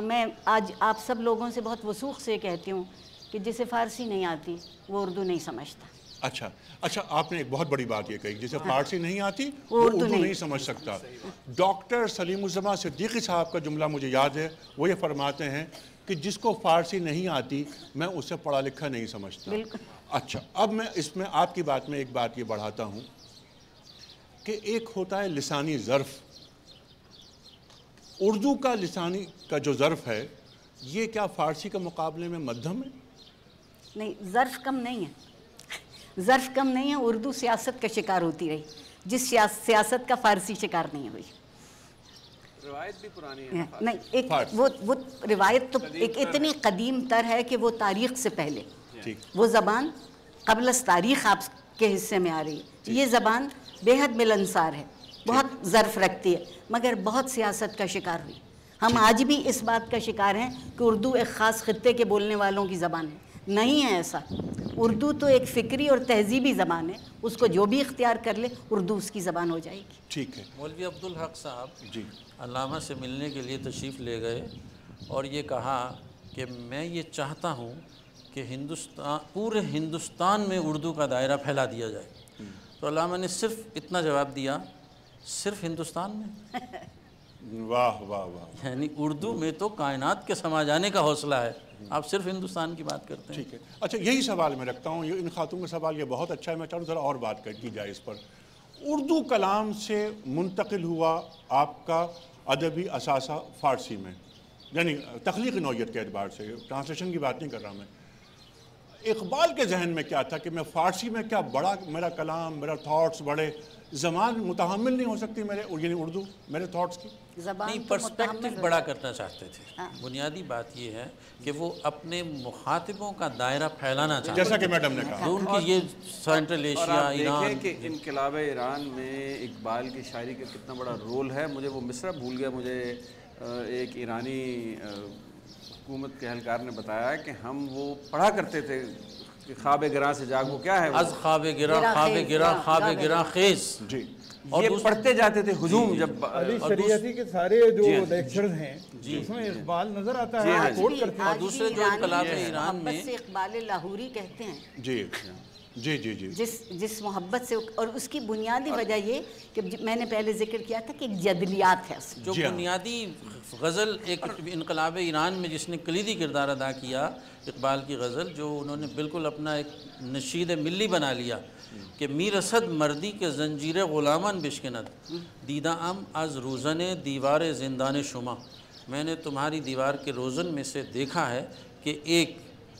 Speaker 4: میں آج آپ سب لوگوں سے بہت وثوق سے کہتی ہوں کہ جسے فارسی نہیں آتی وہ اردو نہیں سمجھتا.
Speaker 7: اچھا آپ نے ایک بہت بڑی بات یہ کہی، جسے فارسی نہیں آتی وہ اردو نہیں سمجھ سکتا. ڈاکٹر سلیم الزماں صدیقی صاحب کا جملہ مجھے یاد ہے، وہ یہ فرماتے ہیں کہ جس کو فارسی نہیں آتی میں اسے پڑھا لکھا نہیں سمجھتا. اچھا اب میں اس میں آپ کی بات میں ایک بات یہ بڑھاتا ہوں کہ ایک ہوتا ہے لسانی ظرف. اردو کا لسانی کا جو ظرف ہے یہ کیا فارسی کے مقابلے میں مدھم ہے؟
Speaker 4: نہیں، ظرف کم نہیں ہے، ظرف کم نہیں ہے. اردو سیاست کا شکار ہوتی رہی جس سیاست کا فارسی شکار نہیں ہوئی.
Speaker 6: روایت بھی پرانی ہے.
Speaker 4: نہیں، ایک وہ روایت تو ایک اتنی قدیم تر ہے کہ وہ تاریخ سے پہلے، وہ زبان قبل از تاریخ آپ کے حصے میں آ رہی ہے. یہ زبان بے حد ملنسار ہے، بہت ظرف رکھتی ہے، مگر بہت سیاست کا شکار ہوئی. ہم آج بھی اس بات کا شکار ہیں کہ اردو ایک خاص خطے کے بولنے والوں کی زبان ہے. نہیں ہے ایسا. اردو تو ایک فکری اور تہذیبی زبان ہے، اس کو جو بھی اختیار کر لے اردو اس کی زبان ہو جائے گی.
Speaker 7: ٹھیک ہے.
Speaker 5: مولوی عبدالحق صاحب علامہ سے ملنے کے لیے تشریف لے گئے اور یہ کہا کہ میں یہ چاہتا ہوں کہ پورے ہندوستان میں اردو کا دائرہ پھیلا دیا جائے. تو علامہ نے صرف اتنا جواب دیا، صرف ہندوستان میں؟
Speaker 7: واہ واہ واہ.
Speaker 5: یعنی اردو میں تو کائنات کے سما جانے کا حوصلہ ہے، آپ صرف ہندوستان کی بات کرتے ہیں.
Speaker 7: ٹھیک ہے. اچھا یہی سوال میں رکھتا ہوں، ان خاتون کا سوال یہ بہت اچھا ہے، میں چاہوں ذرا اور بات کی جائے اس پر. اردو کلام سے منتقل ہوا آپ کا ادبی اثاثہ فارسی میں، یعنی تخلیقی نوعیت کے اعتبار سے، ٹرانسلیشن کی بات نہیں کر رہا میں. اقبال کے ذہن میں کیا تھا کہ میں فارسی میں کیا بڑا میرا کلام، میرا تھاٹس بڑے، زبان متحمل نہیں ہو سکتی میرے، یعنی اردو میرے تھاٹس کی؟
Speaker 5: نہیں، پرسپیکٹو بڑا کرنا چاہتے تھے. بنیادی بات یہ ہے کہ وہ اپنے مخاطبوں کا دائرہ پھیلانا چاہتے ہیں،
Speaker 7: جیسا کہ میڈم نے کہا.
Speaker 5: ان کی یہ سینٹرل ایشیا، ایران.
Speaker 6: دیکھیں کہ انقلاب ایران میں اقبال کی شاعری کا کتنا بڑا رول ہے. مجھے وہ مصرع بھول گیا، مجھے ایک ایرانی حکومت کے اہلکار نے بتایا کہ ہم وہ پڑھا کرتے تھے کہ خواب گراں سے جاگ، وہ کیا ہے؟
Speaker 5: از خواب گراں خیز.
Speaker 7: جی
Speaker 6: یہ پڑھتے جاتے تھے ہجوم. جب
Speaker 3: علی شریعتی کے سارے جو لیکچرز ہیں اس میں اقبال نظر آتا ہے، کوٹ کرتے ہیں.
Speaker 5: اور دوسرے جو انقلاب ایران میں
Speaker 4: اقبال لاہوری کہتے ہیں.
Speaker 7: جی جی جی جی
Speaker 4: جس محبت سے، اور اس کی بنیادی وجہ یہ کہ میں نے پہلے ذکر کیا تھا کہ ایک جدلیات ہے اس میں.
Speaker 5: جو بنیادی غزل ایک انقلاب ایران میں جس نے کلیدی کردار ادا کیا، اقبال کی غزل، جو انہوں نے بالکل اپنا ایک نشید ملی بنا لیا کہ میر اسد مردی کے زنجیر غلامان بشکند، دیدہ ام از روزن دیوار زندان شما. میں نے تمہاری دیوار کے روزن میں سے دیکھا ہے کہ ایک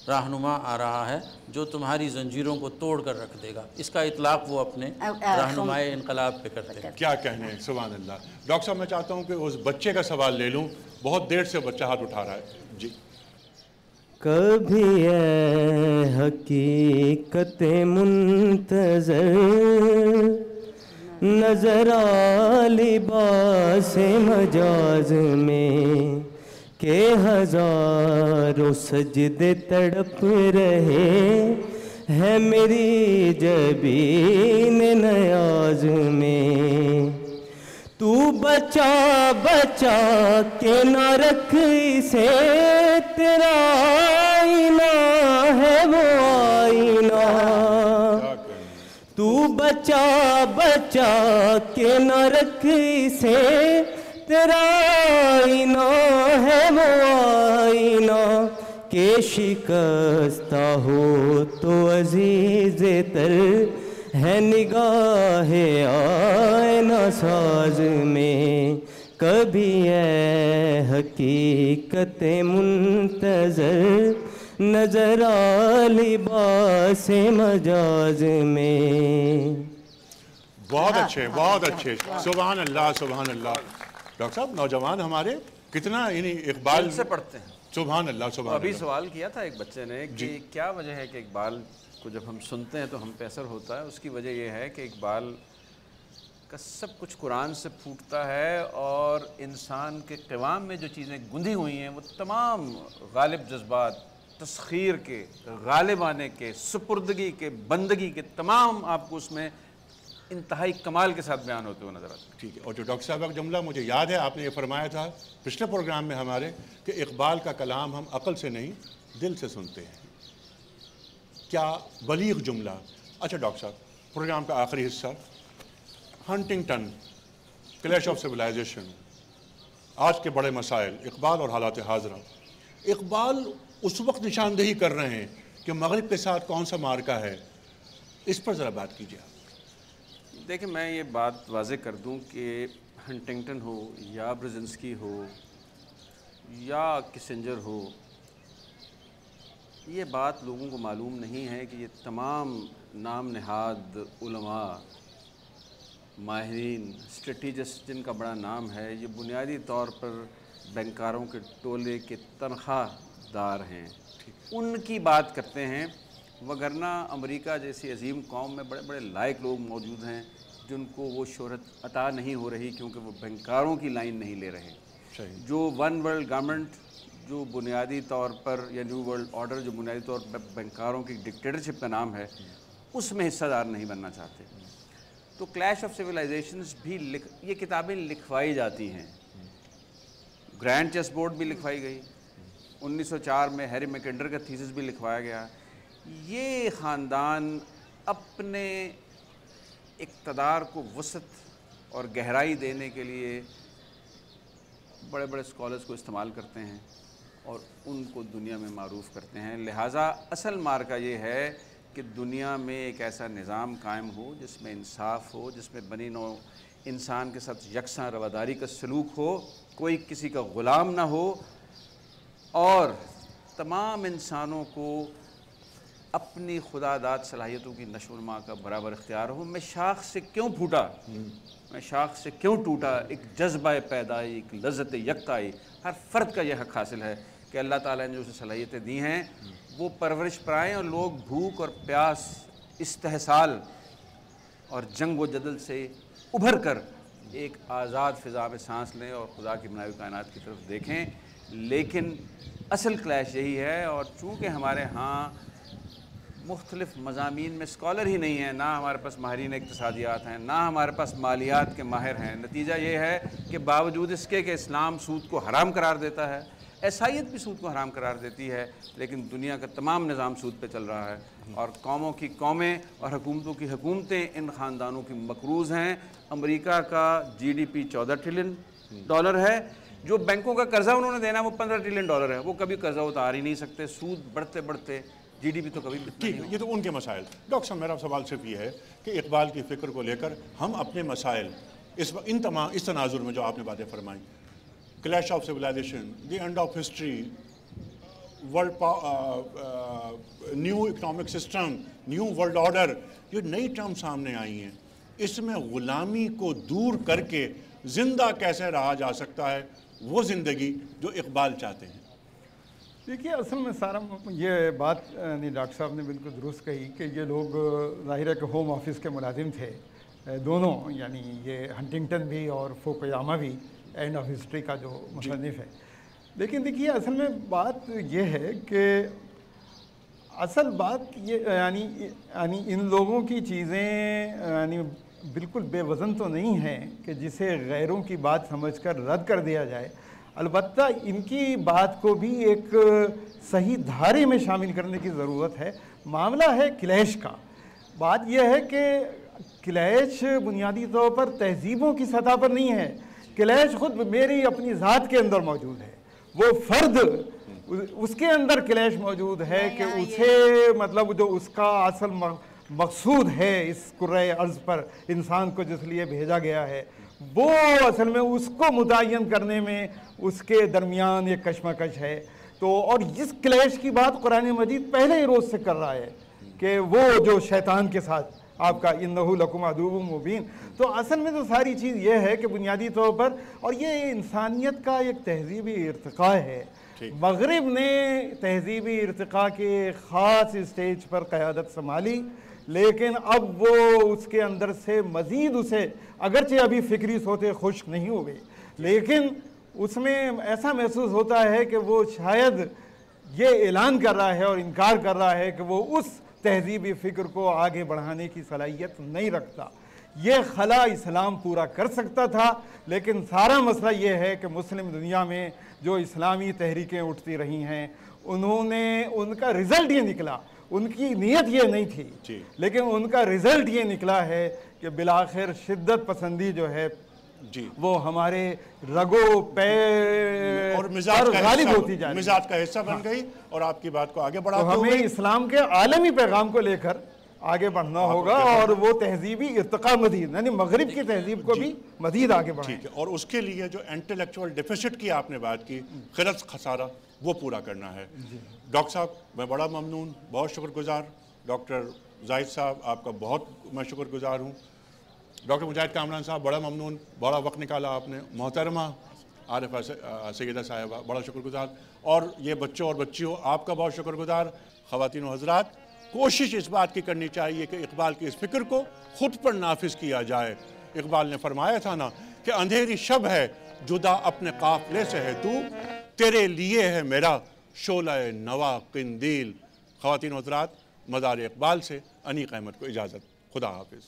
Speaker 5: رہنما آ رہا ہے جو تمہاری زنجیروں کو توڑ کر رکھ دے گا. اس کا اطلاق وہ اپنے رہنمائے انقلاب پہ کرتے ہیں.
Speaker 7: کیا کہنے ہیں، سبحان اللہ. ڈاکٹر صاحب میں چاہتا ہوں کہ اس بچے کا سوال لے لوں، بہت دیر سے بچہ ہاتھ اٹھا رہا ہے. جی.
Speaker 10: کبھی اے حقیقت منتظر نظر آ لباس مجاز میں کہ ہزاروں سجدے تڑپ رہے ہیں میری جبین نیاز میں. تو بچا بچا کے نہ رکھ اسے، تیرا آئینہ ہے وہ آئینہ. تو بچا بچا کے نہ رکھ اسے، تیرا آئینہ ہے وہ آئینہ کہ شکستہ ہو تو عزیز تر ہے نگاہ آئینہ ساز میں، کبھی اے حقیقت منتظر نظر آ لباس مجاز میں۔
Speaker 7: بہت اچھے، بہت اچھے، سبحان اللہ سبحان اللہ۔ ڈاکٹر صاحب نوجوان ہمارے کتنا یعنی اقبال
Speaker 6: سے پڑھتے ہیں،
Speaker 7: سبحان اللہ سبحان اللہ۔
Speaker 6: ابھی سوال کیا تھا ایک بچے نے کہ کیا وجہ ہے کہ اقبال کو جب ہم سنتے ہیں تو ہم پہ اثر ہوتا ہے؟ اس کی وجہ یہ ہے کہ اقبال کا سب کچھ قرآن سے پھوٹتا ہے، اور انسان کے قوام میں جو چیزیں گندھی ہوئی ہیں وہ تمام غالب جذبات، تسخیر کے، غالب آنے کے، سپردگی کے، بندگی کے، تمام آپ کو اس میں انتہائی کمال کے ساتھ بیان ہوتے ہوئے نظر آتے ہیں۔
Speaker 7: ٹھیک ہے، اور جو ڈاکٹر صاحب کا جملہ مجھے یاد ہے، آپ نے یہ فرمایا تھا پچھلے پروگرام میں ہمارے کہ اقبال کا کلام ہم عقل سے نہیں دل سے سنتے ہیں۔ کیا بلیغ جملہ۔ اچھا ڈاکٹر صاحب، پروگرام کا آخری حصہ، ہنٹنگٹن، کلیش آف سویلائزیشن، آج کے بڑے مسائل، اقبال اور حالات حاضرہ۔ اقبال اس وقت نشاندہی کر رہے ہیں کہ مغرب کے ساتھ کون سا مارکا ہے، اس پر ذرا بات کیجیے آپ۔
Speaker 6: دیکھیں میں یہ بات واضح کر دوں کہ ہنٹنگٹن ہو یا برزنسکی ہو یا کسنجر ہو، یہ بات لوگوں کو معلوم نہیں ہے کہ یہ تمام نام نہاد علماء، ماہرین، اسٹریٹجسٹ جن کا بڑا نام ہے، یہ بنیادی طور پر بینکاروں کے ٹولے کے تنخواہ دار ہیں، ان کی بات کرتے ہیں، وگرنہ امریکہ جیسی عظیم قوم میں بڑے بڑے لائق لوگ موجود ہیں جن کو وہ شہرت عطا نہیں ہو رہی کیونکہ وہ بینکاروں کی لائن نہیں لے رہے۔ جو ون ورلڈ گورنمنٹ جو بنیادی طور پر، یا نیو ورلڈ آرڈر جو بنیادی طور پر بینکاروں کی ڈکٹیٹرشپ کا نام ہے، اس میں حصہ دار نہیں بننا چاہتے۔ تو کلیش آف سویلائزیشنز بھی یہ کتابیں لکھوائی جاتی ہیں، گرینڈ چیس بورڈ بھی لکھوائی گئی، 1904 میں ہیری میکنڈر کا تھیسس بھی لکھوایا گیا۔ یہ خاندان اپنے اقتدار کو وسعت اور گہرائی دینے کے لیے بڑے بڑے اسکالرز کو استعمال کرتے ہیں اور ان کو دنیا میں معروف کرتے ہیں۔ لہٰذا اصل مارکا یہ ہے کہ دنیا میں ایک ایسا نظام قائم ہو جس میں انصاف ہو، جس میں بنی نوع انسان کے ساتھ یکساں رواداری کا سلوک ہو، کوئی کسی کا غلام نہ ہو، اور تمام انسانوں کو اپنی خدا داد صلاحیتوں کی نشو و نما کا برابر اختیار ہو۔ میں شاخ سے کیوں پھوٹا، میں شاخ سے کیوں ٹوٹا، ایک جذبہ پیدائی، ایک لذت یکتائی، ہر فرد کا یہ حق حاصل ہے کہ اللہ تعالیٰ نے جو اسے صلاحیتیں دی ہیں وہ پرورش پرائیں، اور لوگ بھوک اور پیاس، استحصال اور جنگ و جدل سے ابھر کر ایک آزاد فضا میں سانس لیں اور خدا کی بنائی ہوئی کائنات کی طرف دیکھیں۔ لیکن اصل کلیش یہی ہے، اور چونکہ ہمارے ہاں مختلف مضامین میں اسکالر ہی نہیں ہیں، نہ ہمارے پاس ماہرین اقتصادیات ہیں، نہ ہمارے پاس مالیات کے ماہر ہیں، نتیجہ یہ ہے کہ باوجود اس کے کہ اسلام سود کو حرام قرار دیتا ہے، عیسائیت بھی سود کو حرام قرار دیتی ہے، لیکن دنیا کا تمام نظام سود پہ چل رہا ہے، اور قوموں کی قومیں اور حکومتوں کی حکومتیں ان خاندانوں کی مقروض ہیں۔ امریکہ کا GDP $14 ٹریلین ہے، جو بینکوں کا قرضہ انہوں نے دینا وہ $15 ٹریلین ہے، وہ کبھی قرضہ اتار ہی نہیں سکتے، سود بڑھتے بڑھتے GDP تو کبھی
Speaker 7: ٹھیک ہے، یہ تو ان کے مسائل۔ ڈاکٹر صاحب میرا سوال صرف یہ ہے کہ اقبال کی فکر کو لے کر ہم اپنے مسائل اس تناظر میں جو آپ نے باتیں فرمائیں، clash of civilization, the end of history, world new economic system, new world order, یہ نئی ٹرم سامنے آئی ہیں، اس میں غلامی کو دور کر کے زندہ کیسے رہا جا سکتا ہے، وہ زندگی جو اقبال چاہتے ہیں؟
Speaker 3: دیکھیے اصل میں سارا یہ بات ڈاکٹر صاحب نے بالکل درست کہی کہ یہ لوگ ظاہر ہے کہ ہوم آفس کے ملازم تھے دونوں، یعنی یہ ہنٹنگٹن بھی اور فوکویاما بھی، اینڈ آف ہسٹری کا جو مصنف ہے۔ لیکن دیکھیے اصل میں بات یہ ہے کہ اصل بات یہ یعنی ان لوگوں کی چیزیں یعنی بالکل بے وزن تو نہیں ہیں کہ جسے غیروں کی بات سمجھ کر رد کر دیا جائے، البتہ ان کی بات کو بھی ایک صحیح دھارے میں شامل کرنے کی ضرورت ہے۔ معاملہ ہے کلیش کا، بات یہ ہے کہ کلیش بنیادی طور پر تہذیبوں کی سطح پر نہیں ہے، کلیش خود میری اپنی ذات کے اندر موجود ہے، وہ فرد اس کے اندر کلیش موجود ہے کہ اسے مطلب جو اس کا اصل مقصود ہے اس کرۂ ارض پر انسان کو جس لیے بھیجا گیا ہے، وہ اصل میں اس کو متعین کرنے میں اس کے درمیان ایک کشمکش ہے۔ تو اور اس کلیش کی بات قرآن مجید پہلے ہی روز سے کر رہا ہے کہ وہ جو شیطان کے ساتھ آپ کا انہو لکم عدو مبین، تو اصل میں تو ساری چیز یہ ہے کہ بنیادی طور پر، اور یہ انسانیت کا ایک تہذیبی ارتقاء ہے۔ مغرب نے تہذیبی ارتقاء کے خاص اسٹیج پر قیادت سنبھالی، لیکن اب وہ اس کے اندر سے مزید اسے اگرچہ ابھی فکری سوتے خشک نہیں ہوئے، لیکن اس میں ایسا محسوس ہوتا ہے کہ وہ شاید یہ اعلان کر رہا ہے اور انکار کر رہا ہے کہ وہ اس تہذیبی فکر کو آگے بڑھانے کی صلاحیت نہیں رکھتا۔ یہ خلا اسلام پورا کر سکتا تھا، لیکن سارا مسئلہ یہ ہے کہ مسلم دنیا میں جو اسلامی تحریکیں اٹھتی رہی ہیں ان کا رزلٹ یہ نکلا، ان کی نیت یہ نہیں تھی، لیکن ان کا رزلٹ یہ نکلا ہے کہ بالآخر شدت پسندی جو ہے وہ ہمارے رگو پیر
Speaker 7: اور
Speaker 3: غالب ہوتی جائے،
Speaker 7: مزاج کا حصہ بن گئی۔ اور آپ کی بات کو آگے بڑھاتے
Speaker 3: ہوئے ہمیں اسلام کے عالمی پیغام کو لے کر آگے بڑھنا ہوگا، اور وہ تہذیبی ارتقاء مزید یعنی مغرب کی تہذیب کو بھی مزید آگے بڑھائیں۔
Speaker 7: ٹھیک ہے، اور اس کے لیے جو انٹلیکچوئل ڈیفیسٹ کی آپ نے بات کی، خرچ خسارہ، وہ پورا کرنا ہے۔ ڈاکٹر صاحب میں بڑا ممنون، بہت شکر گزار، ڈاکٹر زاہد صاحب آپ کا بہت میں شکر گزار ہوں، ڈاکٹر مجاہد کامران صاحب بڑا ممنون، بڑا وقت نکالا آپ نے، محترمہ عارفہ سیدہ صاحبہ بڑا شکر گزار، اور یہ بچوں اور بچیوں آپ کا بہت شکر گزار۔ خواتین و حضرات، کوشش اس بات کی کرنی چاہیے کہ اقبال کی اس فکر کو خود پر نافذ کیا جائے۔ اقبال نے فرمایا تھا نا کہ اندھیری شب ہے جدا اپنے قافلے سے ہے تو، تیرے لیے ہے میرا شعلہ نوا قندیل۔ خواتین و حضرات، مزار اقبال سے انیق احمد کو اجازت، خدا حافظ۔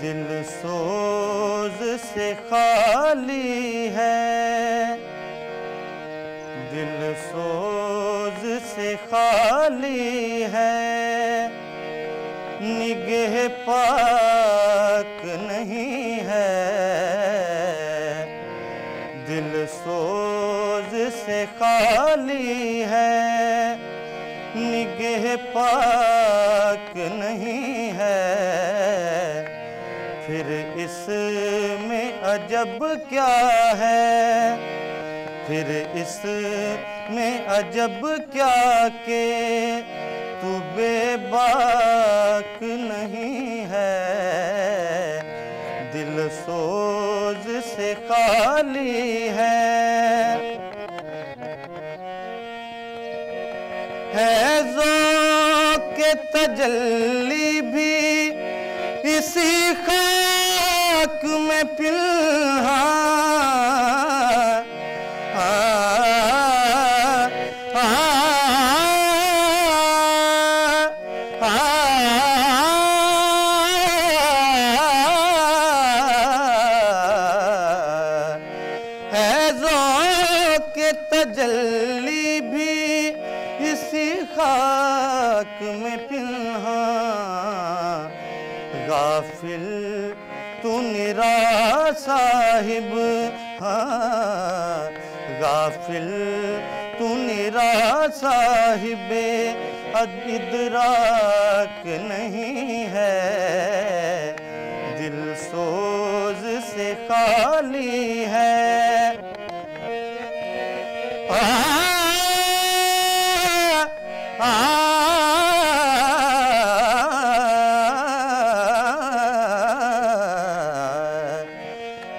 Speaker 10: دل سوز سے خالی ہے، دل سوز سے خالی ہے، نگہ پاک نہیں ہے، دل سوز سے خالی ہے، نگہ پاک نہیں ہے، پھر اس میں عجب کیا ہے، پھر اس میں عجب کیا کہ تو بے باک نہیں ہے، دل سوز سے خالی ہے ذوق تجلی بھی اسی خاک میں پنہاں، ہے ذوق تجلی بھی اسی خاک میں پنہاں، غافل تو نرا صاحب، ہاں غافل تو نرا صاحب ادراک نہیں ہے، دل سوز سے خالی ہے،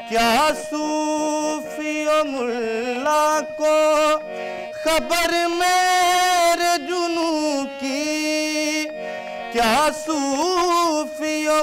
Speaker 10: کیا صوفی و ملا کو خبر میرے جنوں کی، کیا صوفی